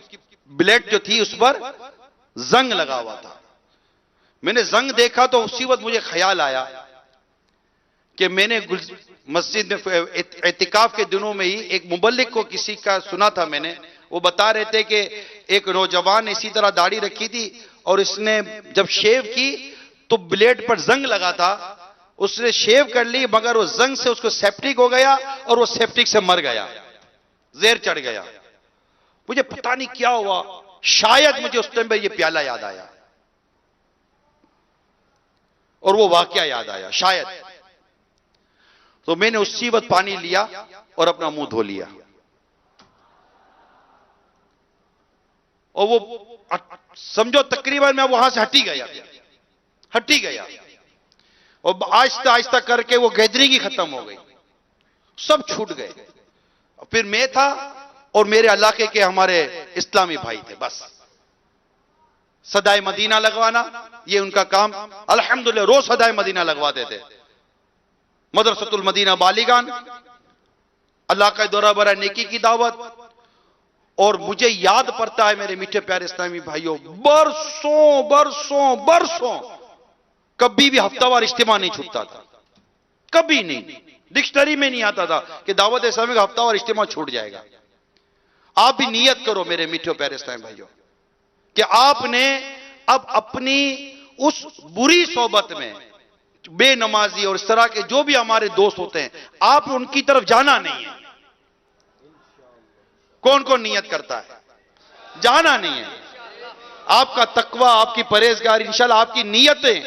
بلیڈ جو تھی اس پر زنگ لگا ہوا تھا. میں نے زنگ دیکھا تو اسی وقت مجھے خیال آیا کہ میں نے مسجد میں اعتکاف کے دنوں میں ہی ایک مبلغ کو کسی کا سنا تھا میں نے، وہ بتا رہے تھے کہ ایک نوجوان نے اسی طرح داڑھی رکھی تھی اور اس نے جب شیو کی تو بلیڈ پر زنگ لگا تھا. اس نے شیو کر لی مگر وہ زنگ سے اس کو سیپٹک ہو گیا اور وہ سیپٹک سے مر گیا، زہر چڑھ گیا. مجھے پتہ نہیں کیا ہوا، شاید مجھے اس ٹائم پہ یہ پیالہ یاد آیا اور وہ واقعہ یاد آیا شاید. تو میں نے اسی وقت پانی لیا اور اپنا منہ دھو لیا. اور وہ سمجھو تقریباً میں وہاں سے ہٹ ہی گیا اور آہستہ آہستہ کر کے وہ گیدرنگ ہی ختم ہو گئی، سب چھوٹ گئے. پھر میں تھا اور میرے علاقے کے ہمارے اسلامی بھائی تھے، بس صدائے مدینہ لگوانا یہ ان کا کام. الحمدللہ روز صدائے مدینہ لگواتے تھے. مدرسۃ المدینہ بالیگان، علاقہ دورہ برائے نیکی کی دعوت. اور مجھے یاد پڑتا ہے میرے میٹھے پیارے اسلامی بھائیوں، برسوں کبھی بھی ہفتہ وار اجتماع نہیں چھوٹتا تھا، کبھی نہیں. ڈکشنری میں نہیں آتا تھا کہ دعوت اسلامی کا ہفتہ وار اجتماع چھوٹ جائے گا. آپ بھی نیت کرو میرے میٹھے پیارے اسلامی بھائیوں کہ آپ نے اب اپنی اس بری صحبت میں بے نمازی اور اس طرح کے جو بھی ہمارے دوست ہوتے ہیں، آپ ان کی طرف جانا نہیں ہے. کون نیت کرتا ہے؟ جانا نہیں ہے. آپ کا تقوی، آپ کی پرہیزگاری، انشاءاللہ آپ کی نیتیں،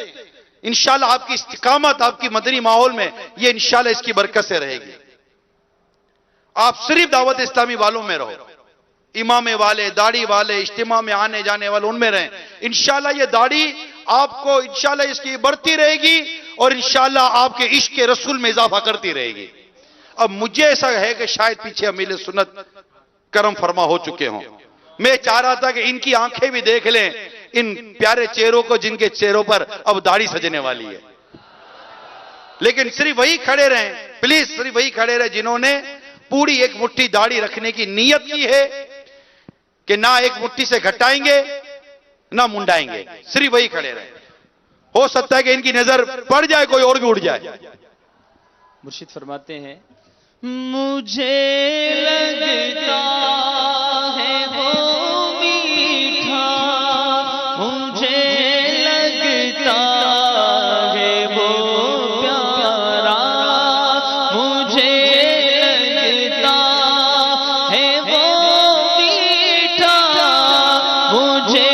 انشاءاللہ آپ کی استقامت آپ کی مدنی ماحول میں یہ انشاءاللہ اس کی برکت سے رہے گی. آپ صرف دعوت اسلامی والوں میں رہو، امام والے، داڑھی والے، اجتماع میں آنے جانے والے ان میں رہیں. انشاءاللہ یہ داڑھی آپ کو انشاءاللہ اس کی بڑھتی رہے گی اور انشاءاللہ آپ کے عشق رسول میں اضافہ کرتی رہے گی. اب مجھے ایسا ہے کہ شاید پیچھے امیل سنت کرم فرما ہو چکے ہوں. میں چاہ رہا تھا کہ ان کی آنکھیں بھی دیکھ لیں ان پیارے چہروں کو جن کے چہروں پر اب داڑھی سجنے والی ہے. لیکن صرف وہی کھڑے رہیں، پلیز صرف وہی کھڑے رہیں جنہوں نے پوری ایک مٹھی داڑھی رکھنے کی نیت کی ہے کہ نہ ایک مٹھی سے گھٹائیں گے نہ منڈائیں گے. صرف وہی کھڑے رہیں. ہو سکتا ہے کہ ان کی نظر پڑ جائے کوئی اور بھی اڑ جائے. مرشد فرماتے ہیں مجھے لگتا ہے وہ میٹھا، مجھے لگتا ہے وہ پیارا، مجھے لگتا ہے وہ میٹھا، مجھے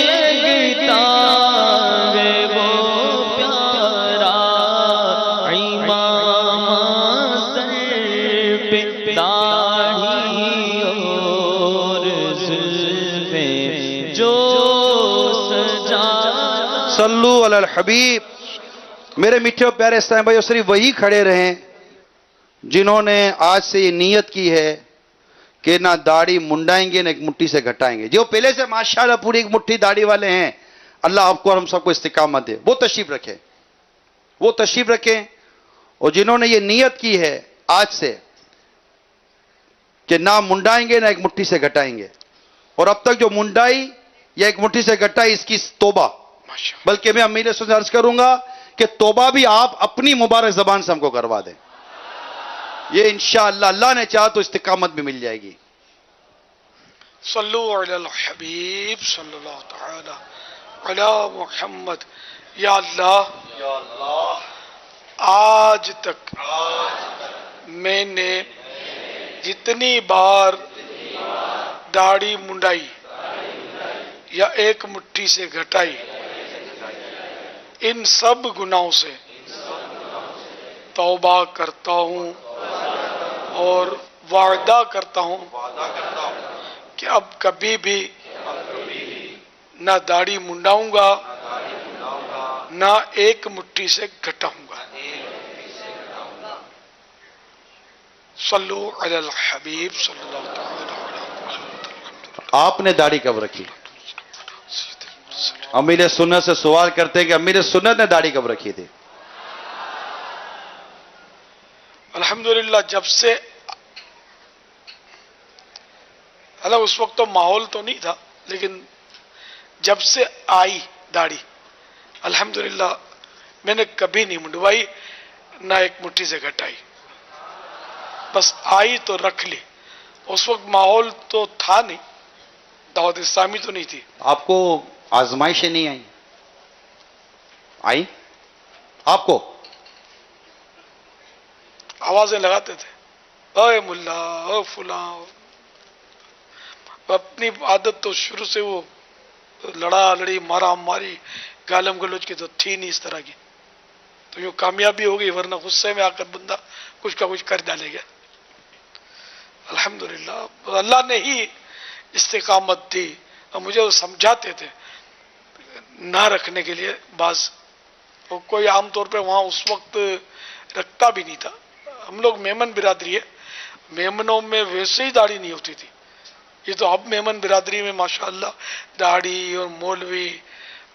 لگتا ہے وہ پیارا. داڑھی اور زلفیں جو سجا. صلو علی الحبیب. میرے میٹھے اور پیارے اسلام بھائیو صرف وہی کھڑے رہیں جنہوں نے آج سے یہ نیت کی ہے کہ نہ داڑھی منڈائیں گے نہ ایک مٹھی سے گھٹائیں گے. جو پہلے سے ماشاءاللہ پوری ایک مٹھی داڑھی والے ہیں، اللہ آپ کو اور ہم سب کو استقامت دے. وہ تشریف رکھیں. اور جنہوں نے یہ نیت کی ہے آج سے کہ نہ منڈائیں گے نہ ایک مٹھی سے گھٹائیں گے، اور اب تک جو منڈائی یا ایک مٹھی سے گھٹائی اس کی توبہ، بلکہ میں امیر سے عرض کروں گا کہ توبہ بھی آپ اپنی مبارک زبان سے ہم کو کروا دیں. یہ انشاءاللہ اللہ نے چاہا تو استقامت بھی مل جائے گی. صلو علی الحبیب صلی اللہ تعالی علی محمد. یا اللہ آج تک میں نے جتنی بار داڑھی منڈائی یا ایک مٹھی سے گھٹائی، ان سب گناہوں سے توبہ کرتا ہوں اور وعدہ کرتا ہوں کہ اب کبھی بھی نہ داڑھی منڈاؤں گا نہ ایک مٹھی سے گھٹاؤں گا. صلو علی الحبیب صلی اللہ تعالی علیہ وسلم. آپ نے داڑھی کب رکھی؟ امیر سنت سے سوال کرتے ہیں کہ امیر سنت نے داڑھی کب رکھی تھی؟ الحمدللہ جب سے اللہ اس وقت تو ماحول تو نہیں تھا، لیکن جب سے آئی داڑھی الحمدللہ میں نے کبھی نہیں منڈوائی، نہ ایک مٹھی سے گھٹائی، بس آئی تو رکھ لی۔ اس وقت ماحول تو تھا نہیں، دعوت اسلامی تو نہیں تھی۔ آپ کو آزمائشیں نہیں آئیں؟ آئی آپ کو؟ آوازیں لگاتے تھے، اے ملا اے فلاں، اپنی عادت تو شروع سے وہ لڑا لڑی مارا ماری گالم گلوچ کی تو تھی نہیں اس طرح کی، تو یوں کامیابی ہو گئی، ورنہ غصے میں آ کر بندہ کچھ کا کچھ کر ڈالے گا۔ الحمدللہ اللہ نے ہی استقامت دی، اور مجھے وہ سمجھاتے تھے نہ رکھنے کے لیے بعض، وہ کوئی عام طور پہ وہاں اس وقت رکھتا بھی نہیں تھا۔ ہم لوگ میمن برادری ہے، میمنوں میں ویسے ہی داڑھی نہیں ہوتی تھی، یہ تو اب میمن برادری میں ماشاءاللہ داڑھی اور مولوی،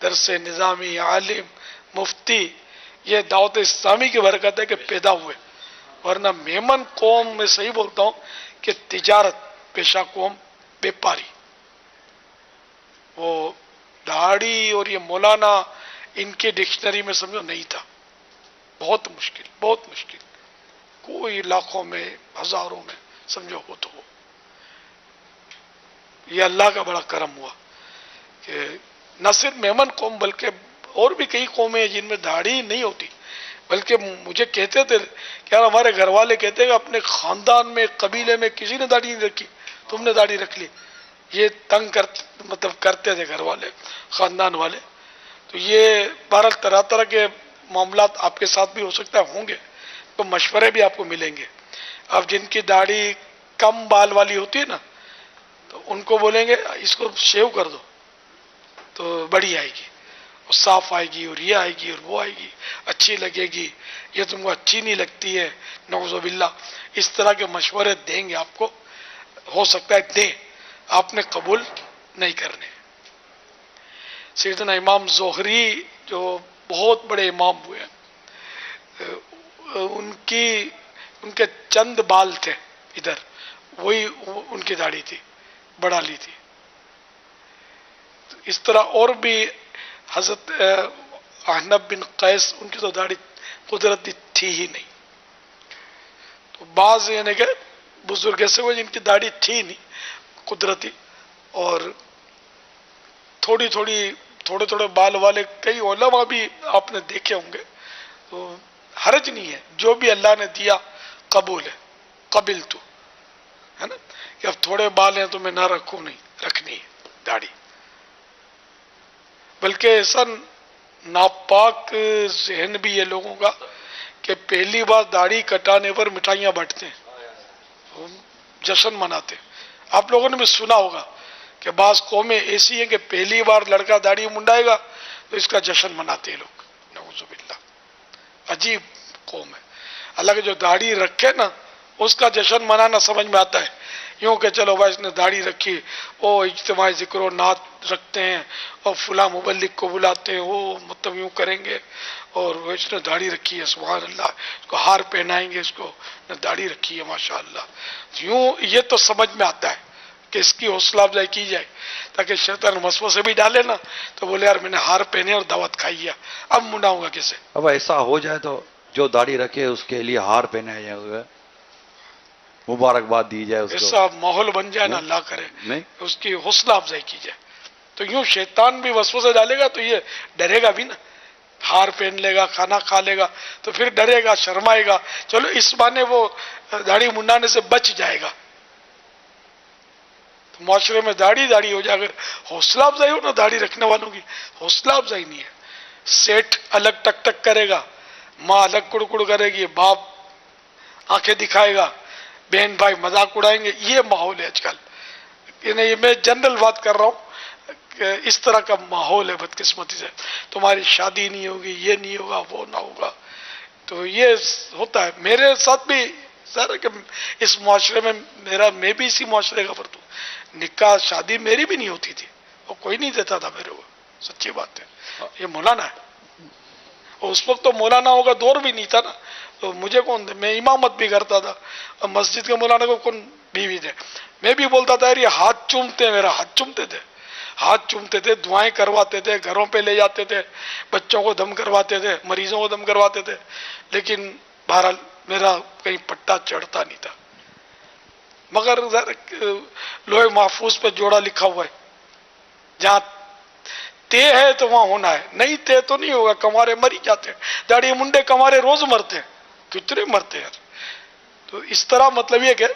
درس نظامی، عالم، مفتی، یہ دعوت اسلامی کی برکت ہے کہ پیدا ہوئے، ورنہ میمن قوم میں صحیح بولتا ہوں کہ تجارت پیشہ قوم، بیپاری، وہ داڑھی اور یہ مولانا ان کے ڈکشنری میں سمجھو نہیں تھا، بہت مشکل بہت مشکل، کوئی لاکھوں میں ہزاروں میں سمجھو ہو تو ہو۔ یہ اللہ کا بڑا کرم ہوا کہ نہ صرف میمن قوم بلکہ اور بھی کئی قومیں ہیں جن میں داڑھی نہیں ہوتی، بلکہ مجھے کہتے تھے کہ یار ہمارے گھر والے کہتے ہیں کہ اپنے خاندان میں قبیلے میں کسی نے داڑھی نہیں رکھی، تم نے داڑھی رکھ لی، یہ تنگ کرتے تھے گھر والے خاندان والے۔ تو یہ بہرحال طرح طرح کے معاملات آپ کے ساتھ بھی ہو سکتا ہے ہوں گے، تو مشورے بھی آپ کو ملیں گے۔ اب جن کی داڑھی کم بال والی ہوتی ہے نا، تو ان کو بولیں گے اس کو شیو کر دو تو بڑی آئے گی، اور صاف آئے گی، اور یہ آئے گی اور وہ آئے گی، اچھی لگے گی، یہ تم کو اچھی نہیں لگتی ہے، نعوذ باللہ، اس طرح کے مشورے دیں گے آپ کو، ہو سکتا ہے دیں، آپ نے قبول نہیں کرنے۔ سیدنا امام زہری جو بہت بڑے امام ہوئے، ان کے چند بال تھے ادھر، وہی ان کی داڑھی تھی، بڑھا لی تھی۔ اس طرح اور بھی حضرت احنف بن قیس، ان کی تو داڑھی قدرتی تھی ہی نہیں۔ تو بعض یعنی کہ بزرگ ایسے ہوئے جن کی داڑھی تھی نہیں قدرتی، اور تھوڑے تھوڑے بال والے کئی علماء بھی آپ نے دیکھے ہوں گے۔ تو حرج نہیں ہے، جو بھی اللہ نے دیا قبول ہے، قبل تو ہے نا، کہ اب تھوڑے بال ہیں تو میں نہ رکھوں، نہیں رکھنی ہے داڑھی۔ بلکہ ایسا ناپاک ذہن بھی ہے لوگوں کا کہ پہلی بار داڑھی کٹانے پر مٹھائیاں بانٹتے ہیں، جشن مناتے ہیں۔ آپ لوگوں نے بھی سنا ہوگا کہ بعض قومیں ایسی ہیں کہ پہلی بار لڑکا داڑھی منڈائے گا تو اس کا جشن مناتے ہیں لوگ، نعوذ باللہ، عجیب قوم ہے۔ اللہ کے جو داڑھی رکھے نا اس کا جشن منانا سمجھ میں آتا ہے، یوں کہ چلو بھائی اس نے داڑھی رکھی، وہ اجتماعی ذکر و نعت رکھتے ہیں، اور فلاں مبلغ کو بلاتے ہیں، وہ مطلب یوں کریں گے، اور اس نے داڑھی رکھی ہے، سبحان اللہ، اس کو ہار پہنائیں گے، اس کو داڑھی رکھی ہے ماشاءاللہ، یوں یہ تو سمجھ میں آتا ہے کہ اس کی حوصلہ افزائی کی جائے، تاکہ شیطان وسوسے بھی ڈالے نا تو بولے یار میں نے ہار پہنے اور دعوت کھائی ہے، اب منڈاؤں گا کیسے؟ اب ایسا ہو جائے تو جو داڑھی رکھے اس کے لیے ہار پہنایا جائے، مبارکباد دی جائے اس کو، ایسا ماحول بن جائے نا، اللہ کرے نہیں؟ اس کی حوصلہ افزائی کی جائے، تو یوں شیطان بھی وسوسے ڈالے گا تو یہ ڈرے گا بھی نا، ہار پہن لے گا، کھانا کھا لے گا تو پھر ڈرے گا، شرمائے گا، چلو اس بہانے وہ داڑھی منڈانے سے بچ جائے گا۔ تو معاشرے میں داڑھی ہو جائے، اگر حوصلہ افزائی ہو نا داڑھی رکھنے والوں کی، حوصلہ افزائی نہیں ہے۔ سیٹھ الگ ٹک ٹک کرے گا، ماں الگ کڑکڑ کرے گی، باپ آنکھیں دکھائے گا، بہن بھائی مذاق اڑائیں گے، یہ ماحول ہے آج کل۔ یہ میں جنرل بات کر رہا ہوں کہ اس طرح کا ماحول ہے بدقسمتی سے، تمہاری شادی نہیں ہوگی، یہ نہیں ہوگا، وہ نہ ہوگا، تو یہ ہوتا ہے۔ میرے ساتھ بھی سر کہ اس معاشرے میں میں بھی اسی معاشرے کا فرد ہوں. نکاح شادی میری بھی نہیں ہوتی تھی, وہ کوئی نہیں دیتا تھا میرے کو, سچی بات ہے. یہ مولانا ہے, اور اس وقت تو مولانا ہوگا دور بھی نہیں تھا نا, تو مجھے کون دے, میں امامت بھی کرتا تھا, اور مسجد کے مولانا کو کون بیوی دے. میں بھی بولتا تھا یار یہ ہاتھ چومتے ہیں, میرا ہاتھ چومتے تھے, ہاتھ چومتے تھے, دعائیں کرواتے تھے, گھروں پہ لے جاتے تھے, بچوں کو دم کرواتے تھے, مریضوں کو دم کرواتے تھے, لیکن بہرحال میرا کہیں پٹا چڑھتا نہیں تھا. مگر لوہے محفوظ پہ جوڑا لکھا ہوا ہے, جہاں تے ہے تو وہاں ہونا ہے, نہیں تے تو نہیں ہوگا. کمارے مر ہی جاتے ہیں, داڑھی منڈے کمارے روز مرتے ہیں, کتنے مرتے ہیں. تو اس طرح مطلب یہ کہ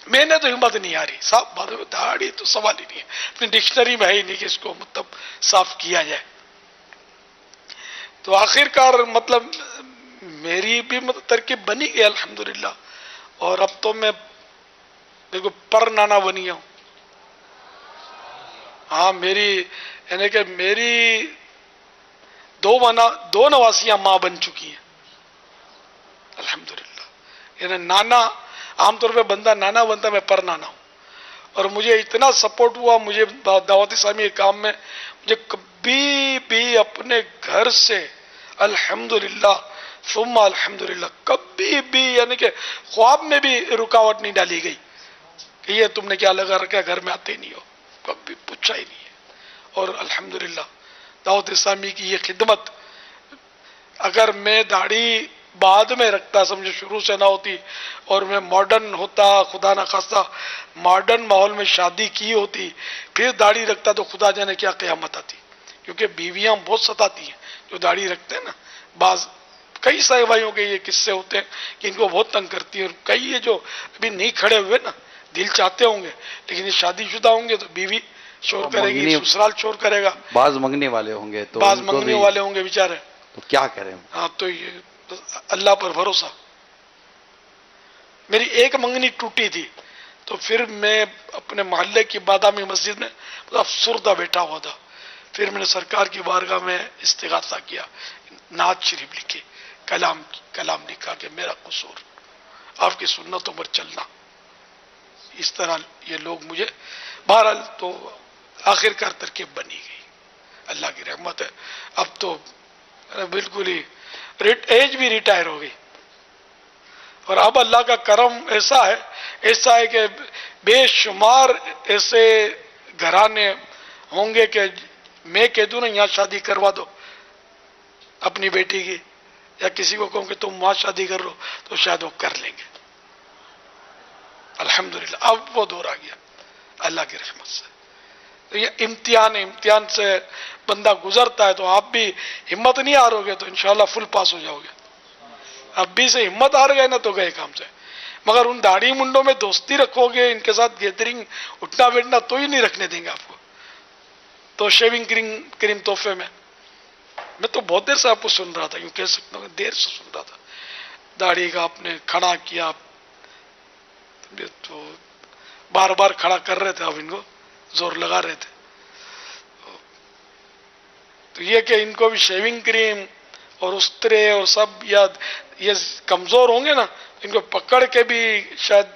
میں نے تو ہمت نہیں آ رہی صاحب, داڑھی تو سوال ہی نہیں ہے, اپنی ڈکشنری میں ہے ہی نہیں کہ اس کو مطلب صاف کیا جائے. تو آخر کار مطلب میری بھی ترکیب بنی گئی الحمدللہ, اور اب تو میں بالکل پر نانا بنی ہوں. ہاں میری یعنی کہ میری دو نواسیاں ماں بن چکی ہیں الحمدللہ. یعنی نانا, عام طور پہ بندہ نانا بنتا, میں پر نانا ہوں. اور مجھے اتنا سپورٹ ہوا مجھے دعوت اسلامی کے کام میں, مجھے کبھی بھی اپنے گھر سے الحمدللہ ثم الحمدللہ کبھی بھی یعنی کہ خواب میں بھی رکاوٹ نہیں ڈالی گئی کہ یہ تم نے کیا لگا رکھا, گھر میں آتے نہیں ہو, کبھی پوچھا ہی نہیں ہے. اور الحمدللہ دعوت اسلامی کی یہ خدمت, اگر میں داڑھی بعد میں رکھتا, سمجھو شروع سے نہ ہوتی, اور میں ماڈرن ہوتا, خدا نہ خواستہ ماڈرن ماحول میں شادی کی ہوتی, پھر داڑھی رکھتا, تو خدا جانے کیا قیامت آتی. کیونکہ بیویاں بہت ستاتی ہیں جو داڑھی رکھتے ہیں نا. بعض کئی سارے بھائیوں کے یہ قصے ہوتے ہیں کہ ان کو بہت تنگ کرتی ہیں, اور کئی یہ جو ابھی نہیں کھڑے ہوئے نا, دل چاہتے ہوں گے لیکن یہ شادی شدہ ہوں گے, تو بیوی شور کرے گی, سسرال شور کرے گا, بعض منگنے والے ہوں گے, تو بعض منگنے والے ہوں گے بیچارے, تو کیا کریں. ہاں تو یہ اللہ پر بھروسہ. میری ایک منگنی ٹوٹی تھی, تو پھر میں اپنے محلے کی بادامی مسجد میں افسردہ بیٹھا ہوا تھا. پھر میں نے سرکار کی بارگاہ میں استغاثہ کیا, نعت شریف لکھی, کلام لکھا کہ میرا قصور, آپ کی سنتوں پر چلنا. اس طرح یہ لوگ مجھے, بہرحال تو آخر کار ترکیب بنی گئی, اللہ کی رحمت ہے. اب تو بالکل ہی ایج بھی ریٹائر ہو گئی, اور اب اللہ کا کرم ایسا ہے کہ بے شمار ایسے گھرانے ہوں گے کہ میں کہہ دوں نا یہاں شادی کروا دو اپنی بیٹی کی, یا کسی کو کہوں کہ تم وہاں شادی کر لو, تو شاید وہ کر لیں گے. الحمدللہ اب وہ دور آ گیا اللہ کی رحمت سے. تو یہ امتحان سے بندہ گزرتا ہے, تو آپ بھی ہمت نہیں ہارو گے تو انشاءاللہ فل پاس ہو جاؤ گے. اب بھی سے ہمت ہار گئے نا تو گئے کام سے. مگر ان داڑھی منڈوں میں دوستی رکھو گے, ان کے ساتھ گیدرنگ اٹھنا بیٹھنا تو ہی نہیں رکھنے دیں گے آپ کو. تو شیونگ کریم تحفے میں تو بہت دیر سے آپ کو سن رہا تھا, یوں کہہ سکتا ہوں دیر سے سن رہا تھا. داڑھی کا آپ نے کھڑا کیا, تو بار بار کھڑا کر رہے تھے, آپ ان کو زور لگا رہے تھے. تو یہ کہ ان کو بھی شیونگ کریم اور استرے اور سب یہ کمزور ہوں گے نا, ان کو پکڑ کے بھی شاید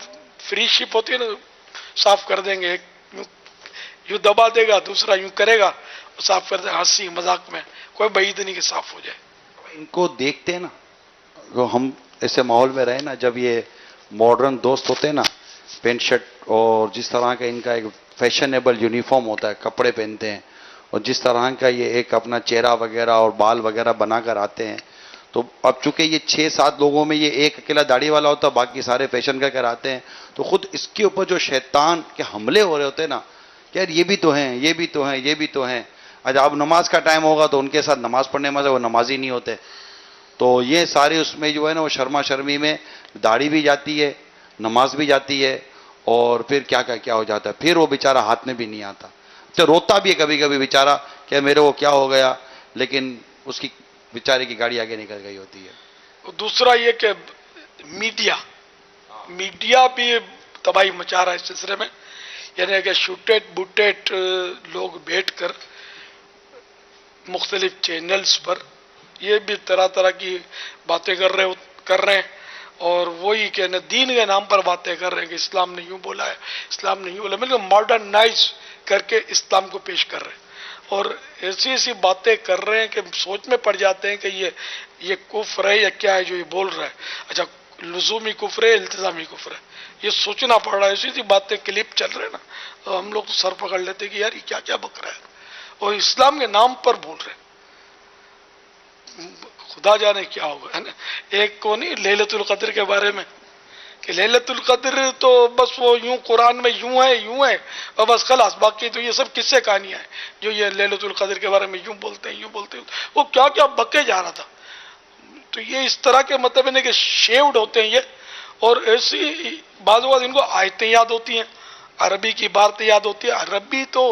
فری شپ ہوتی ہے نا, صاف کر دیں گے. ایک یوں دبا دے گا, دوسرا یوں کرے گا, صاف کر دے گا, ہنسی مذاق میں, کوئی بعید نہیں کہ صاف ہو جائے. ان کو دیکھتے ہیں نا, ہم ایسے ماحول میں رہے نا, جب یہ ماڈرن دوست ہوتے ہیں نا, پینٹ شرٹ اور جس طرح کا ان کا ایک فیشنیبل یونیفارم ہوتا ہے, کپڑے پہنتے ہیں, اور جس طرح کا یہ ایک اپنا چہرہ وغیرہ اور بال وغیرہ بنا کر آتے ہیں, تو اب چونکہ یہ 6-7 لوگوں میں یہ ایک اکیلا داڑھی والا ہوتا ہے, باقی سارے فیشن کر آتے ہیں, تو خود اس کے اوپر جو شیطان کے حملے ہو رہے ہوتے ہیں نا, کہ یار یہ بھی تو ہیں, یہ بھی تو ہیں, یہ بھی تو ہیں. اچھا اب نماز کا ٹائم ہوگا تو ان کے ساتھ نماز پڑھنے میں وہ نمازی نہیں ہوتے, تو یہ سارے اس میں جو ہے نا وہ شرما شرمی میں داڑھی بھی جاتی ہے, نماز بھی جاتی ہے, اور پھر کیا ہو جاتا ہے, پھر وہ بیچارہ ہاتھ میں بھی نہیں آتا. تو روتا بھی ہے کبھی کبھی بیچارہ کہ میرے کو کیا ہو گیا, لیکن اس کی بیچارے کی گاڑی آگے نکل گئی ہوتی ہے. دوسرا یہ کہ میڈیا بھی تباہی مچا رہا ہے اس سلسلے میں. یعنی کہ شوٹیٹ بوٹیٹ لوگ بیٹھ کر مختلف چینلز پر یہ بھی طرح طرح کی باتیں کر رہے ہیں, اور وہی کہ دین کے نام پر باتیں کر رہے ہیں کہ اسلام نے یوں بولا ہے، اسلام نے یوں بولا، مطلب ماڈرنائز کر کے اسلام کو پیش کر رہے ہیں، اور ایسی ایسی باتیں کر رہے ہیں کہ سوچ میں پڑ جاتے ہیں کہ یہ کفر ہے یا کیا ہے جو یہ بول رہا ہے. اچھا لزومی کفر ہے، التزامی کفر ہے، یہ سوچنا پڑ رہا ہے. ایسی ایسی باتیں کلپ چل رہے ہیں نا، تو ہم لوگ تو سر پکڑ لیتے ہیں کہ یار یہ کیا کیا بک رہا ہے، اور اسلام کے نام پر بول رہے ہیں. خدا جانے کیا ہوگا، ہے نا. ایک کو نہیں لیلۃ القدر کے بارے میں کہ لیلۃ القدر تو بس وہ یوں قرآن میں یوں ہے اور بس خلاص، باقی تو یہ سب کس سے کہانیاں ہیں جو یہ لیلۃ القدر کے بارے میں یوں بولتے ہیں. وہ کیا کیا بکے جا رہا تھا. تو یہ اس طرح کے مطلب ہے کہ شیوڈ ہوتے ہیں یہ، اور ایسی بعض اوقات ان کو آیتیں یاد ہوتی ہیں، عربی کی باتیں یاد ہوتی ہیں. عربی تو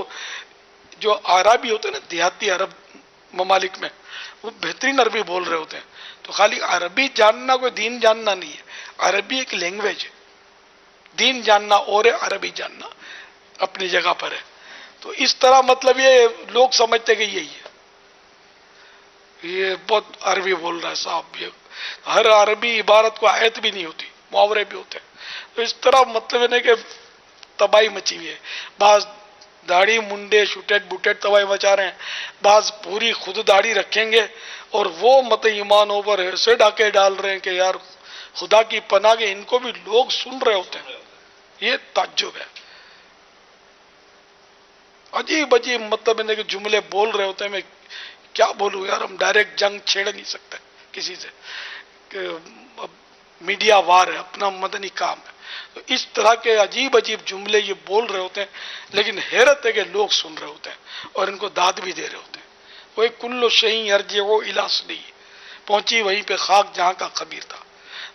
جو عربی ہوتے ہیں نا دیہاتی عرب ممالک میں، وہ بہترین عربی بول رہے ہوتے ہیں. تو خالی عربی جاننا کوئی دین جاننا نہیں ہے، عربی ایک لینگویج ہے. دین جاننا اور ہے، عربی جاننا اپنی جگہ پر ہے. تو اس طرح مطلب یہ لوگ سمجھتے کہ یہی ہے، یہ بہت عربی بول رہا ہے صاحب. یہ ہر عربی عبارت کو آیت بھی نہیں ہوتی، محاورے بھی ہوتے ہیں. تو اس طرح مطلب ہے کہ تباہی مچی ہوئی ہے. بعض داڑھی منڈے شوٹیٹ بوٹیٹ تباہی مچا رہے ہیں، بعض پوری خود داڑھی رکھیں گے اور وہ مت ایمانوں پر ایسے ڈاکے ڈال رہے ہیں کہ یار خدا کی پناہ کے ان کو بھی لوگ سن رہے ہوتے ہیں. یہ تعجب ہے. عجیب عجیب مطلب ہے کہ جملے بول رہے ہوتے ہیں. میں کیا بولوں یار، ہم ڈائریکٹ جنگ چھیڑ نہیں سکتے کسی سے، کہ میڈیا وار ہے، اپنا مدنی کام ہے. تو اس طرح کے عجیب عجیب جملے یہ بول رہے ہوتے ہیں، لیکن حیرت ہے کہ لوگ سن رہے ہوتے ہیں اور ان کو داد بھی دے رہے ہوتے ہیں. وہ کل شیء یرجع الی اصلہ، پہنچی وہیں پہ خاک جہاں کا خبیر تھا.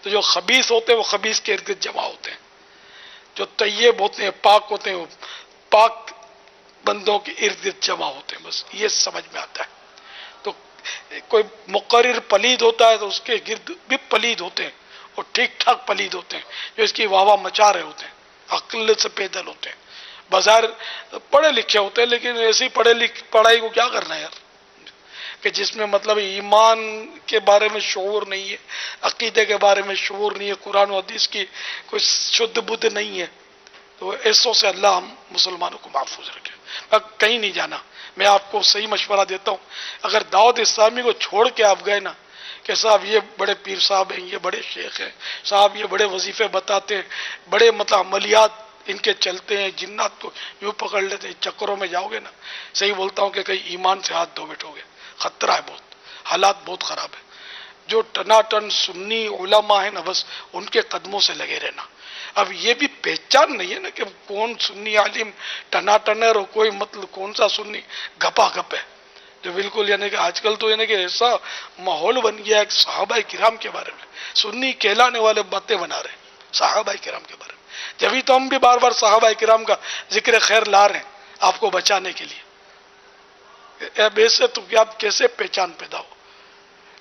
تو جو خبیث ہوتے ہیں وہ خبیث کے ارد گرد جمع ہوتے ہیں، جو طیب ہوتے ہیں پاک ہوتے ہیں وہ پاک بندوں کے ارد گرد جمع ہوتے ہیں. بس یہ سمجھ میں آتا ہے. تو کوئی مقرر پلید ہوتا ہے تو اس کے گرد بھی پلید ہوتے ہیں، اور ٹھیک ٹھاک پلید ہوتے ہیں جو اس کی واہ واہ مچا رہے ہوتے ہیں، عقل سے پیدل ہوتے ہیں. بظاہر پڑھے لکھے ہوتے ہیں لیکن ایسی پڑھائی کو کیا کرنا ہے یار، کہ جس میں مطلب ایمان کے بارے میں شعور نہیں ہے، عقیدے کے بارے میں شعور نہیں ہے، قرآن و حدیث کی کوئی شدھ بدھ نہیں ہے. تو ایسوں سے اللہ ہم مسلمانوں کو محفوظ رکھے. میں کہیں نہیں جانا، میں آپ کو صحیح مشورہ دیتا ہوں. اگر دعوت اسلامی کو چھوڑ کے آپ گئے نا کہ صاحب یہ بڑے پیر صاحب ہیں، یہ بڑے شیخ ہیں صاحب، یہ بڑے وظیفے بتاتے ہیں، بڑے مطلب عملیات ان کے چلتے ہیں، جنات کو یوں پکڑ لیتے ہیں، چکروں میں جاؤ گے نا، صحیح بولتا ہوں کہ کہیں ایمان سے ہاتھ دھو بیٹھو گے. خطرہ ہے بہت، حالات بہت خراب ہے. جو ٹناٹن سنی علماء ہیں نا بس ان کے قدموں سے لگے رہنا. اب یہ بھی پہچان نہیں ہے نا کہ کون سنی عالم ٹناٹن ہے اور کوئی مطلب کون سا سنی گپا گپ ہے. جو بالکل یعنی کہ آج کل تو یعنی کہ ایسا ماحول بن گیا ہے کہ صحابہ کرام کے بارے میں سنی کہلانے والے باتیں بنا رہے ہیں صحابہ کرام کے بارے میں. جبھی تو ہم بھی بار بار صحابہ کرام کا ذکر خیر لا رہے ہیں آپ کو بچانے کے لیے. اب ایسے تو آپ کیسے پہچان پیدا ہو.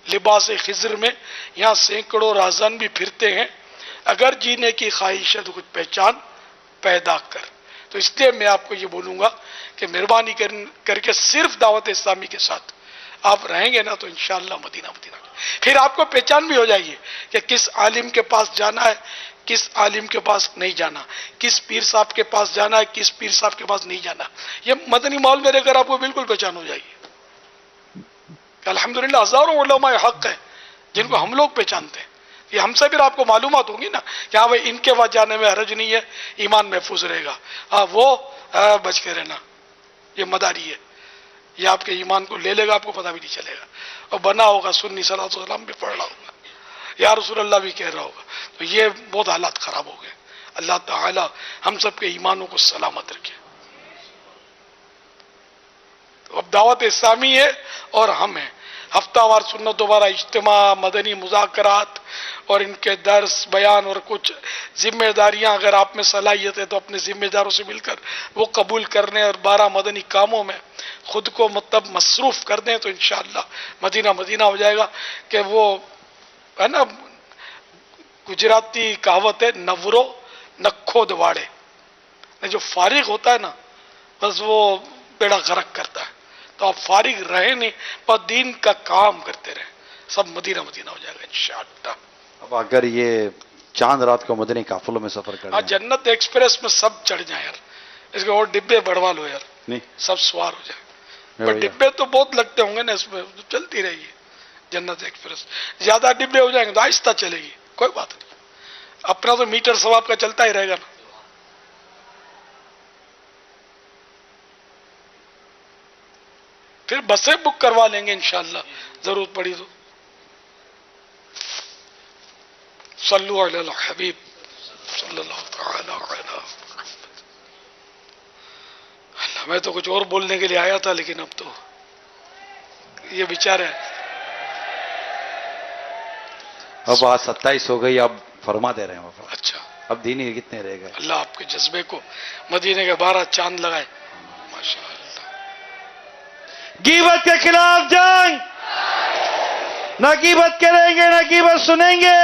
لباس خضر میں یہاں سینکڑوں راہزن بھی پھرتے ہیں، اگر جینے کی خواہش ہے تو کچھ پہچان پیدا کر. تو اس لیے میں آپ کو یہ بولوں گا کہ مہربانی کر کے صرف دعوت اسلامی کے ساتھ آپ رہیں گے نا تو انشاءاللہ مدینہ پھر آپ کو پہچان بھی ہو جائے گی کہ کس عالم کے پاس جانا ہے، کس عالم کے پاس نہیں جانا، کس پیر صاحب کے پاس جانا ہے، کس پیر صاحب کے پاس نہیں جانا. یہ مدنی ماحول میں رہ کر آپ کو بالکل پہچان ہو جائے گی کہ الحمدللہ ہزاروں علماء حق ہیں جن کو ہم لوگ پہچانتے ہیں. یہ ہم سے پھر آپ کو معلومات ہوں گی نا کہ ہاں بھائی ان کے پاس جانے میں حرج نہیں ہے، ایمان محفوظ رہے گا. ہاں وہ بچ کے رہنا، یہ مداری ہے، یہ آپ کے ایمان کو لے لے گا، آپ کو پتہ بھی نہیں چلے گا. اور بنا ہوگا سنی صلی اللہ علیہ وسلم بھی پڑھ رہا ہوگا، یا رسول اللہ بھی کہہ رہا ہوگا. تو یہ بہت حالات خراب ہو گئے. اللہ تعالی ہم سب کے ایمانوں کو سلامت رکھے. تو اب دعوت اسلامی ہے اور ہم ہیں. ہفتہ وار سنت دوبارہ اجتماع، مدنی مذاکرات اور ان کے درس بیان اور کچھ ذمہ داریاں اگر آپ میں صلاحیت ہے تو اپنے ذمہ داروں سے مل کر وہ قبول کرنے اور 12 مدنی کاموں میں خود کو مطلب مصروف کر دیں تو انشاءاللہ مدینہ مدینہ ہو جائے گا. کہ وہ ہے نا گجراتی کہاوت ہے، نورو نکھو دواڑے، جو فارغ ہوتا ہے نا بس وہ بیڑا غرق کرتا ہے. تو آپ فارغ رہیں نہیں پر دین کا کام کرتے رہیں. سب مدینہ مدینہ ہو جائے گا انشاءاللہ. اب اگر یہ چاند رات کو مدنی قافلوں میں سفر ہاں کریں جنت ایکسپریس میں سب چڑھ جائیں یار، اس کے اور ڈبے بڑھوا لو یار، نہیں سب سوار ہو جائیں. ہے پر بھیا. ڈبے تو بہت لگتے ہوں گے نا اس میں، تو چلتی رہے گی جنت ایکسپریس. زیادہ ڈبے ہو جائیں گے تو آہستہ چلے گی، کوئی بات نہیں، اپنا تو میٹر ثواب کا چلتا ہی رہے گا نا. پھر بسیں بک کروا لیں گے انشاءاللہ ضرورت پڑی تو. صلو علی الحبیب صلی اللہ تعالی علی. میں تو کچھ اور بولنے کے لیے آیا تھا، لیکن اب تو یہ بیچارے. اب آج 27 ہو گئی، اب فرما دے رہے ہیں وفا. اچھا، اب دینی کتنے رہ گئے؟ اللہ آپ کے جذبے کو مدینے کے 12 چاند لگائے. ماشاء اللہ. غیبت کے خلاف جنگ، نہ غیبت کریں گے نہ غیبت سنیں گے.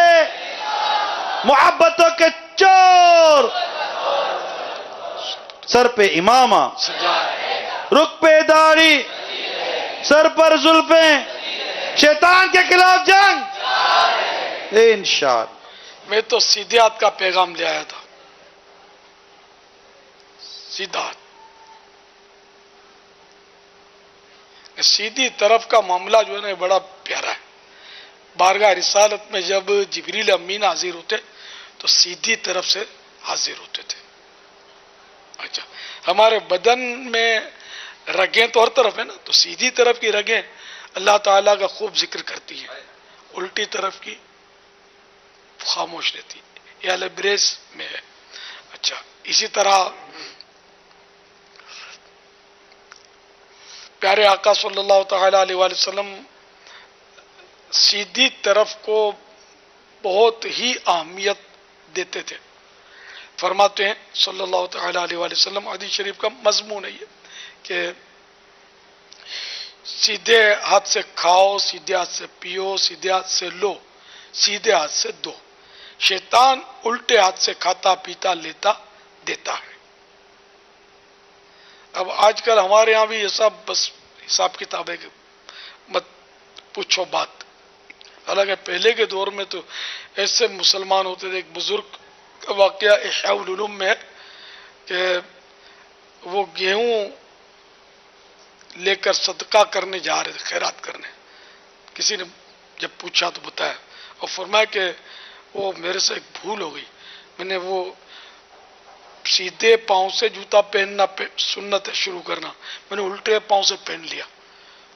محبتوں کے چور، سر پہ امامہ، سجاد رخ پہ داڑھی، سر پر زلفیں، شیطان کے خلاف جنگ انشاءاللہ. میں تو سیدھے ہاتھ کا پیغام لے آیا تھا. سیدھا ہاتھ، سیدھی طرف کا معاملہ جو ہے نا بڑا پیارا ہے. بارگاہ رسالت میں جب جبریل امین حاضر ہوتے تو سیدھی طرف سے حاضر ہوتے تھے. اچھا، ہمارے بدن میں رگیں تو ہر طرف ہے نا، تو سیدھی طرف کی رگیں اللہ تعالیٰ کا خوب ذکر کرتی ہیں، الٹی طرف کی خاموش رہتی. یہ البریز میں ہے. اچھا، اسی طرح پیارے آقا صلی اللہ تعالی علیہ وآلہ وسلم سیدھی طرف کو بہت ہی اہمیت دیتے تھے. فرماتے ہیں صلی اللہ تعالی علیہ وآلہ وسلم، حدیث شریف کا مضمون ہے یہ، کہ سیدھے ہاتھ سے کھاؤ، سیدھے ہاتھ سے پیو، سیدھے ہاتھ سے لو، سیدھے ہاتھ سے دو. شیطان الٹے ہاتھ سے کھاتا پیتا لیتا دیتا ہے. اب آج کل ہمارے یہاں بھی یہ سب بس حساب کتاب ہے کہ مت پوچھو بات. حالانکہ پہلے کے دور میں تو ایسے مسلمان ہوتے تھے. ایک بزرگ کا واقعہ احیاء العلوم میں ہے کہ وہ گیہوں لے کر صدقہ کرنے جا رہے تھے، خیرات کرنے. کسی نے جب پوچھا تو بتایا، اور فرمایا کہ وہ میرے سے ایک بھول ہو گئی، میں نے وہ سیدھے پاؤں سے جوتا پہننا سنت ہے شروع کرنا، میں نے الٹے پاؤں سے پہن لیا،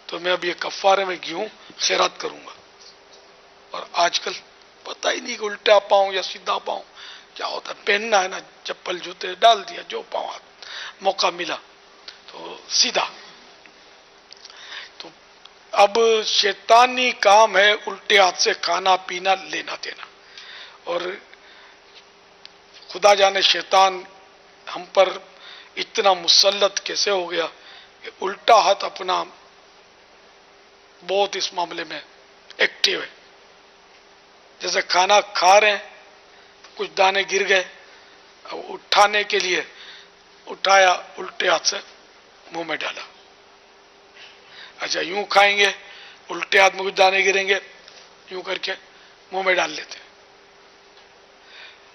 تو میں اب یہ کفارے میں گیہوں خیرات کروں گا. اور آج کل پتہ ہی نہیں کہ الٹا پاؤں یا سیدھا پاؤں کیا ہوتا ہے. پہننا ہے نا، چپل جوتے ڈال دیا، جو پاؤں موقع ملا تو سیدھا. تو اب شیطانی کام ہے الٹے ہاتھ سے کھانا پینا لینا دینا. اور خدا جانے شیطان ہم پر اتنا مسلط کیسے ہو گیا کہ الٹا ہاتھ اپنا بہت اس معاملے میں ایکٹیو ہے. جیسے کھانا کھا رہے ہیں، کچھ دانے گر گئے، اٹھانے کے لیے اٹھایا، الٹے ہاتھ سے منہ میں ڈالا. اچھا، یوں کھائیں گے، الٹے ہاتھ میں کچھ دانے گریں گے، یوں کر کے منہ میں ڈال لیتے.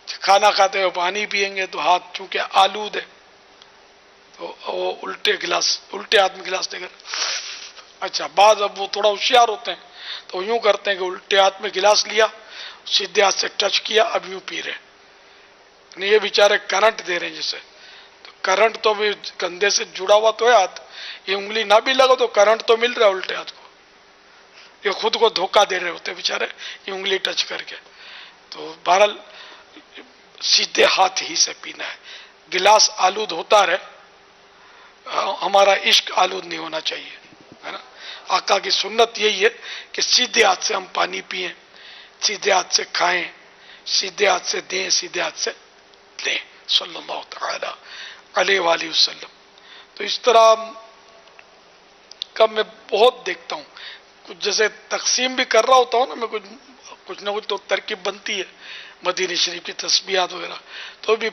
کھانا کھاتے ہوئے پانی پیئیں گے تو ہاتھ چونکہ آلود ہے تو وہ الٹے ہاتھ میں گلاس دے کر. اچھا، بعض اب وہ تھوڑا ہوشیار ہوتے ہیں تو یوں کرتے ہیں کہ الٹے ہاتھ میں گلاس لیا، سیدھے ہاتھ سے ٹچ کیا، اب یوں پی رہے. یہ بیچارے کرنٹ دے رہے ہیں جسے، تو کرنٹ تو بھی کندھے سے جڑا ہوا تو ہے ہاتھ، یہ انگلی نہ بھی لگا تو کرنٹ تو مل رہا ہے الٹے ہاتھ کو. یہ خود کو دھوکہ دے رہے ہوتے بیچارے یہ انگلی ٹچ کر کے. تو بہرحال سیدھے ہاتھ ہی سے پینا ہے. گلاس آلود ہوتا رہے، ہمارا عشق آلود نہیں ہونا چاہیے، ہے نا. آقا کی سنت یہی ہے کہ سیدھے ہاتھ سے ہم پانی پئیں، سیدھے ہاتھ سے کھائیں، سیدھے ہاتھ سے دیں، سیدھے ہاتھ سے لیں، صلی اللہ تعالی علیہ وآلہ وسلم. تو اس طرح کا میں بہت دیکھتا ہوں. کچھ جیسے تقسیم بھی کر رہا ہوتا ہوں نا میں، کچھ نہ کچھ تو ترکیب بنتی ہے مدینہ شریف کی تسبیحات وغیرہ، تو بھی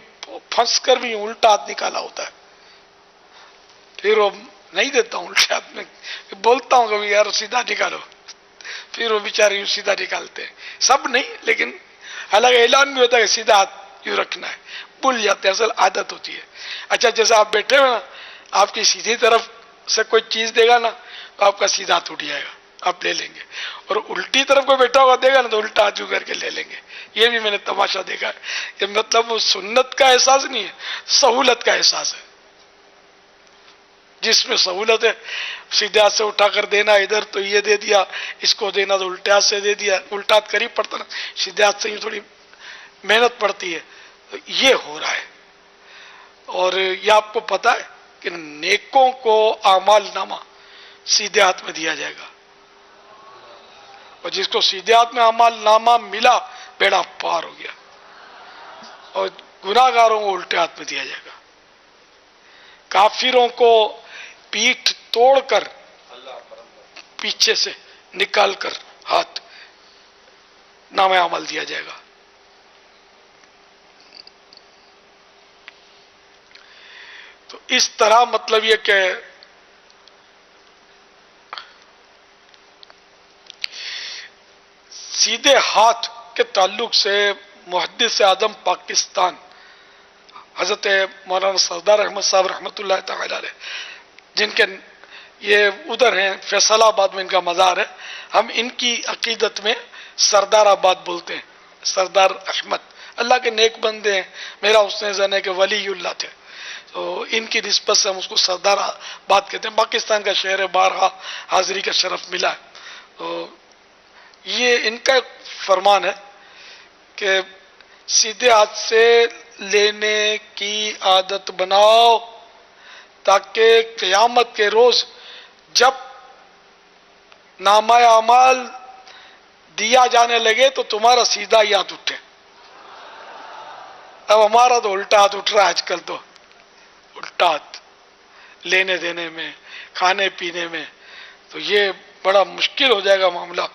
پھنس کر بھی الٹا ہاتھ نکالا ہوتا ہے. پھر وہ نہیں دیتا ہوں الٹے ہاتھ میں، بولتا ہوں کبھی یار سیدھا نکالو، پھر وہ بیچارے یوں سیدھا نکالتے ہیں، سب نہیں لیکن حالانکہ اعلان بھی ہوتا ہے کہ سیدھا ہاتھ یوں رکھنا ہے، بھول جاتے ہیں، اصل عادت ہوتی ہے۔ اچھا جیسے آپ بیٹھے ہوئے نا، آپ کی سیدھی طرف سے کوئی چیز دے گا نا تو آپ کا سیدھا ہاتھ اٹھ جائے گا، آپ لے لیں گے، اور الٹی طرف کوئی بیٹھا ہوا دے گا نا تو الٹا ہاتھ یوں کر کے لے لیں گے۔ یہ بھی میں نے تماشا دیکھا ہے کہ مطلب وہ سنت کا احساس نہیں ہے، سہولت کا احساس ہے۔ جس میں سہولت ہے سیدھے ہاتھ سے اٹھا کر دینا، ادھر تو یہ دے دیا، اس کو دینا تو الٹے ہاتھ سے دے دیا، الٹا ہاتھ قریب پڑتا نا، سیدھے ہاتھ سے یہ تھوڑی محنت پڑتی ہے، تو یہ ہو رہا ہے۔ اور یہ آپ کو پتا ہے کہ نیکوں کو اعمال نامہ سیدھے ہاتھ میں دیا جائے گا، اور جس کو سیدھے ہاتھ میں اعمال نامہ ملا بیڑا پار ہو گیا، اور گناہگاروں کو الٹے ہاتھ میں دیا جائے گا۔ کافروں کو پیٹھ توڑ کر پیچھے سے نکال کر ہاتھ نامہ عمل دیا جائے گا۔ تو اس طرح مطلب یہ کہ سیدھے ہاتھ کے تعلق سے محدث اعظم پاکستان حضرت مولانا سردار احمد صاحب رحمۃ اللہ تعالی علیہ، جن کے یہ ادھر ہیں فیصل آباد میں ان کا مزار ہے، ہم ان کی عقیدت میں سردار آباد بولتے ہیں، سردار احمد، اللہ کے نیک بندے ہیں، میرا حسن زن ہے کہ ولی اللہ تھے، تو ان کی نسبت سے ہم اس کو سردار آباد کہتے ہیں۔ پاکستان کا شہر ہے، بارہا حاضری کا شرف ملا ہے۔ تو یہ ان کا فرمان ہے کہ سیدھے ہاتھ سے لینے کی عادت بناؤ تاکہ قیامت کے روز جب نامہ اعمال دیا جانے لگے تو تمہارا سیدھا ہی ہاتھ اٹھے۔ اب ہمارا تو الٹا ہاتھ اٹھ رہا ہے آج کل، تو الٹا ہاتھ لینے دینے میں، کھانے پینے میں، تو یہ بڑا مشکل ہو جائے گا معاملہ۔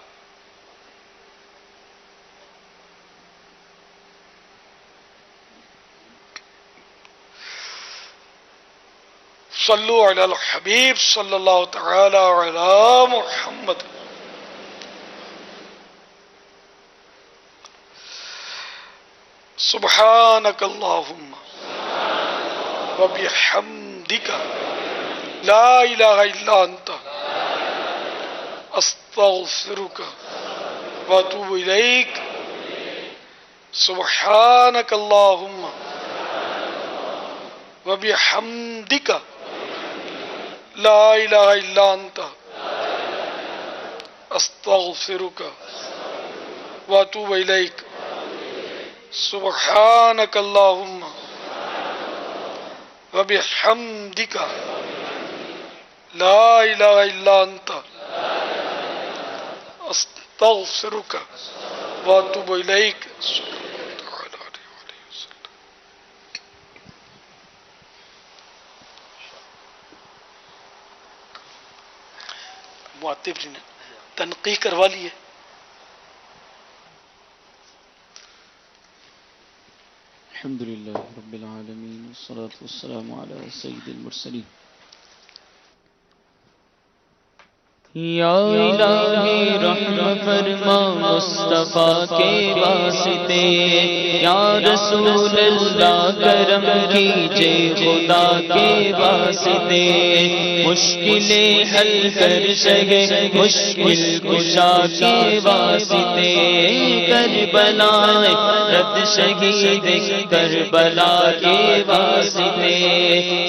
صلو علی الحبیب صلی اللہ تعالی علی محمد۔ سبحانک اللہم وبحمدک لا الہ الا انت استغفرک واتوب الیک۔ سبحانک اللہم وبحمدک لا الہ الا انت استغفرک واتوب الیک۔ سبحانک اللہم وبحمدک لا الہ الا انت استغفرک واتوب الیک۔ معطف جی نے تنقیح کروا لی ہے۔ الحمدللہ رب العالمین والصلاة والسلام علی سید المرسلین۔ یا الہی رحم فرما مصطفیٰ کے واسطے، یا رسول اللہ کرم کیجے خدا کے واسطے، مشکلیں حل کر شگے مشکل کشا کے واسطے، کربلا رد شہید کربلا کے واسطے،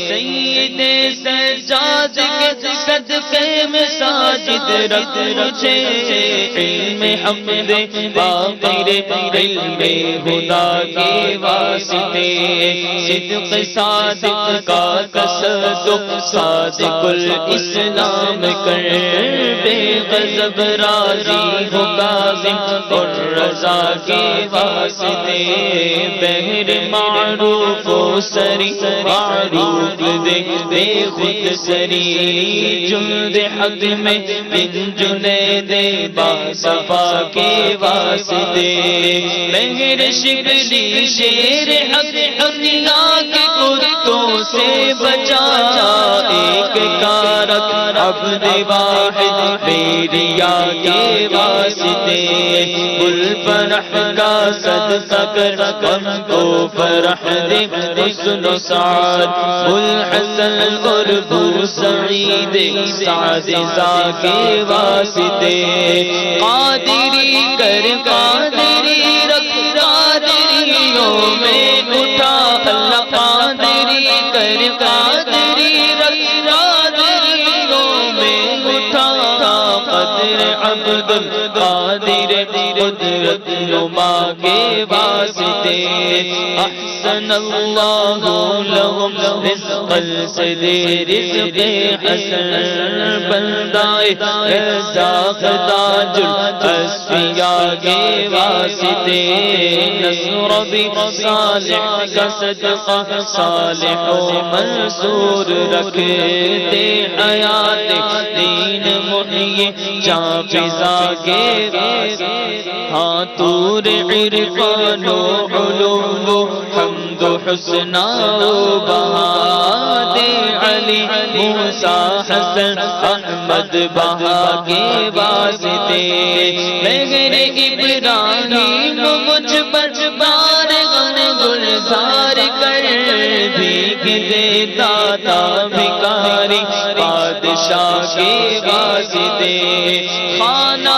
سید سجاد کے صدقے میں ساجد رکھ مجھے، علم حمد باقر علم خدا کے واسطے، صدق صادق کا تصدق صادق الاسلام کر، بے غضب راضی ہو کاظم اور رضا کے واسطے، بہر معروف و سری معروف دے بے خود سری، جند حق میں بن جنید باصفا کے واسطے، مہر شکلی شیر حق حقیقہ کے کتوں سے بچا، ایک کارک عبد واحد میریا کے واسطے گل فرح کا صدقہ کر ہم کو فرح دے حسن و سعاد گل حسن اور بو سعید سعد زا کے واسطے قادری کر قادری رکھ قادریوں میں اٹھا اللہ قادری کر قادری رکھ قادریوں میں اٹھا قدر عبد القادر قدرت نما کے واسطے احسن اللہ لہم رزقا سے دے رزق حسن بندائے رزاق تاج الاسفیاء کے واسطے نصر بھی صالح کا صدقہ صالح و منصور رکھتے حیات دین محیی جاں فضا کے ہاں تور عرفان و علوم و حمد و حسنہ و بہا دے علی موسیٰ حسن احمد بہا کے واسطے مگر ابراہیم مجھ پر بار غم گلزار کر بھیگ دیتا تھا بھکاری بادشاہ کے واسطے خانہ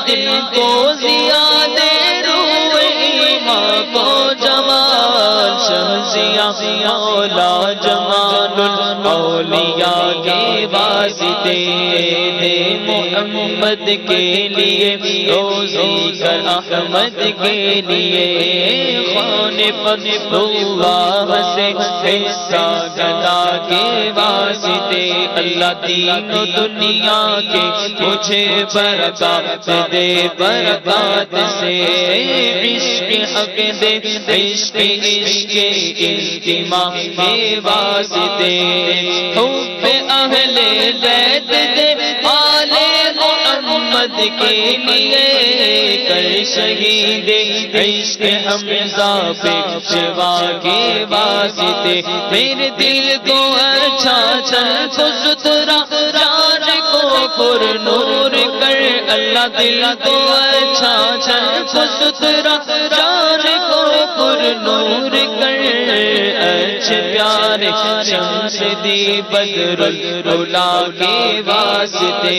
دل کو زیادہ روح ایمان کو جمال شمسیہ مولا جمال الاولیاء کے واسطے دے محمد کے لیے روزی کر احمد کے لیے خان فضل اللہ سے حصہ گدا کے واسطے اللہ دین و دنیا کے مجھے برکات دے برکات سے عشق حق دے عشق عشق اجتماع کے واسطے حب اہل بیت دے آل محمد کے لیے کر شہید عشق حمزہ پیشوا کے واسطے میرے دل کو اچھا چل کو سترا جان کو پر نور کر اللہ دل کو اچھا چل کو سترا جان کو پر نور کر اچھے پیارے شمس دی بدر العلا کے واسطے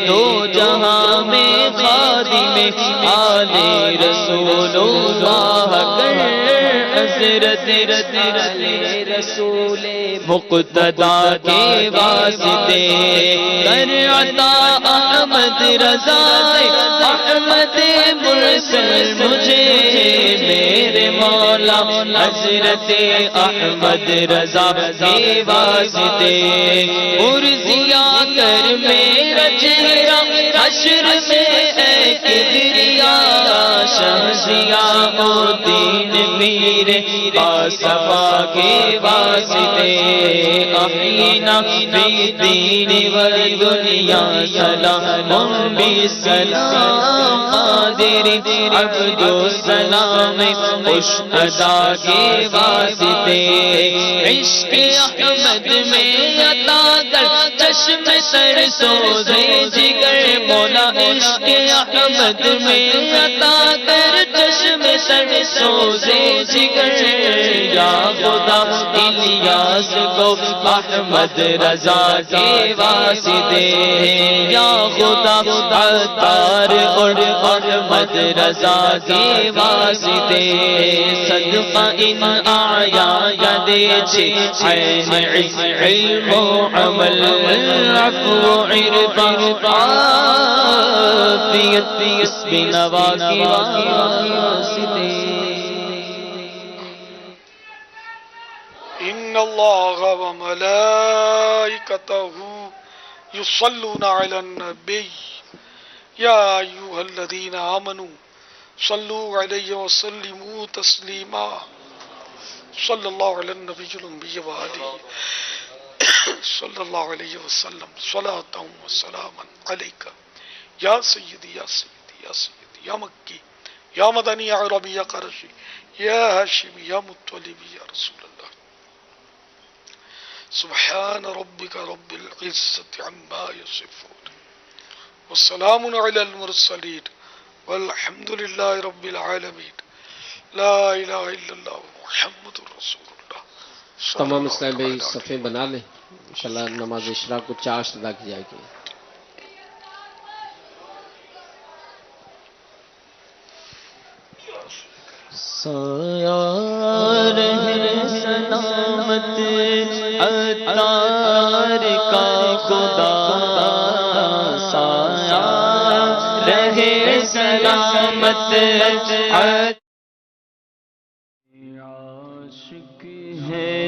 دو جہاں میں خادم آل رسول اللہ کر حضرت علی رسول مقتدیٰ کے واسطے کر عطا احمد رضا احمد مرسل مجھے میرے مولا حضرت احمد رضا کے واسطے مرضیا کر میرا چہرہ حشر میں اے کبریا شمسیا او دین پیر باصفا کے واسطے احینا فی دین و دنیا سلام بسلام قادر عبد السلام خوش ادا کے واسطے عشق احمد میں عطا کر چشم سر سوزے جگر مولا عشق احمد میں عطا کر چشم سر سوزے جگر یا خدا الیاس کو احمد رضا کے واسطے یا خدا عطار اور احمد رضا کے واسطے صدقہ ان آیا یدے عین علم و عمل عفو عرفت عافیت اسم نوا کے واسطے ان اللہ و ملائکتہ یصلون علی النبی یا ایھا الذین آمنوا صلوا علیہ وسلموا تسلیما صلی اللہ علی النبی الانبی وآلہ صلی اللہ علیہ وسلم صلاۃ و سلاما علیک یا سیدی یا سیدی یا سیدی یا مکی یا مدنی یا عربی یا قرشی یا ہاشمی یا مطلبی یا رسول اللہ سبحان ربک رب العزت عما یصفون والسلام علی المرسلین والحمد للہ رب العالمین لا الہ الا اللہ محمد رسول اللہ. تمام اسلام بھائی صفحے بنا لیں، انشاءاللہ نماز اشراق کو چاشت ادا کی جائے گی. سایہ رہے سلامت عطار کا خدا، سایہ رہے سلامت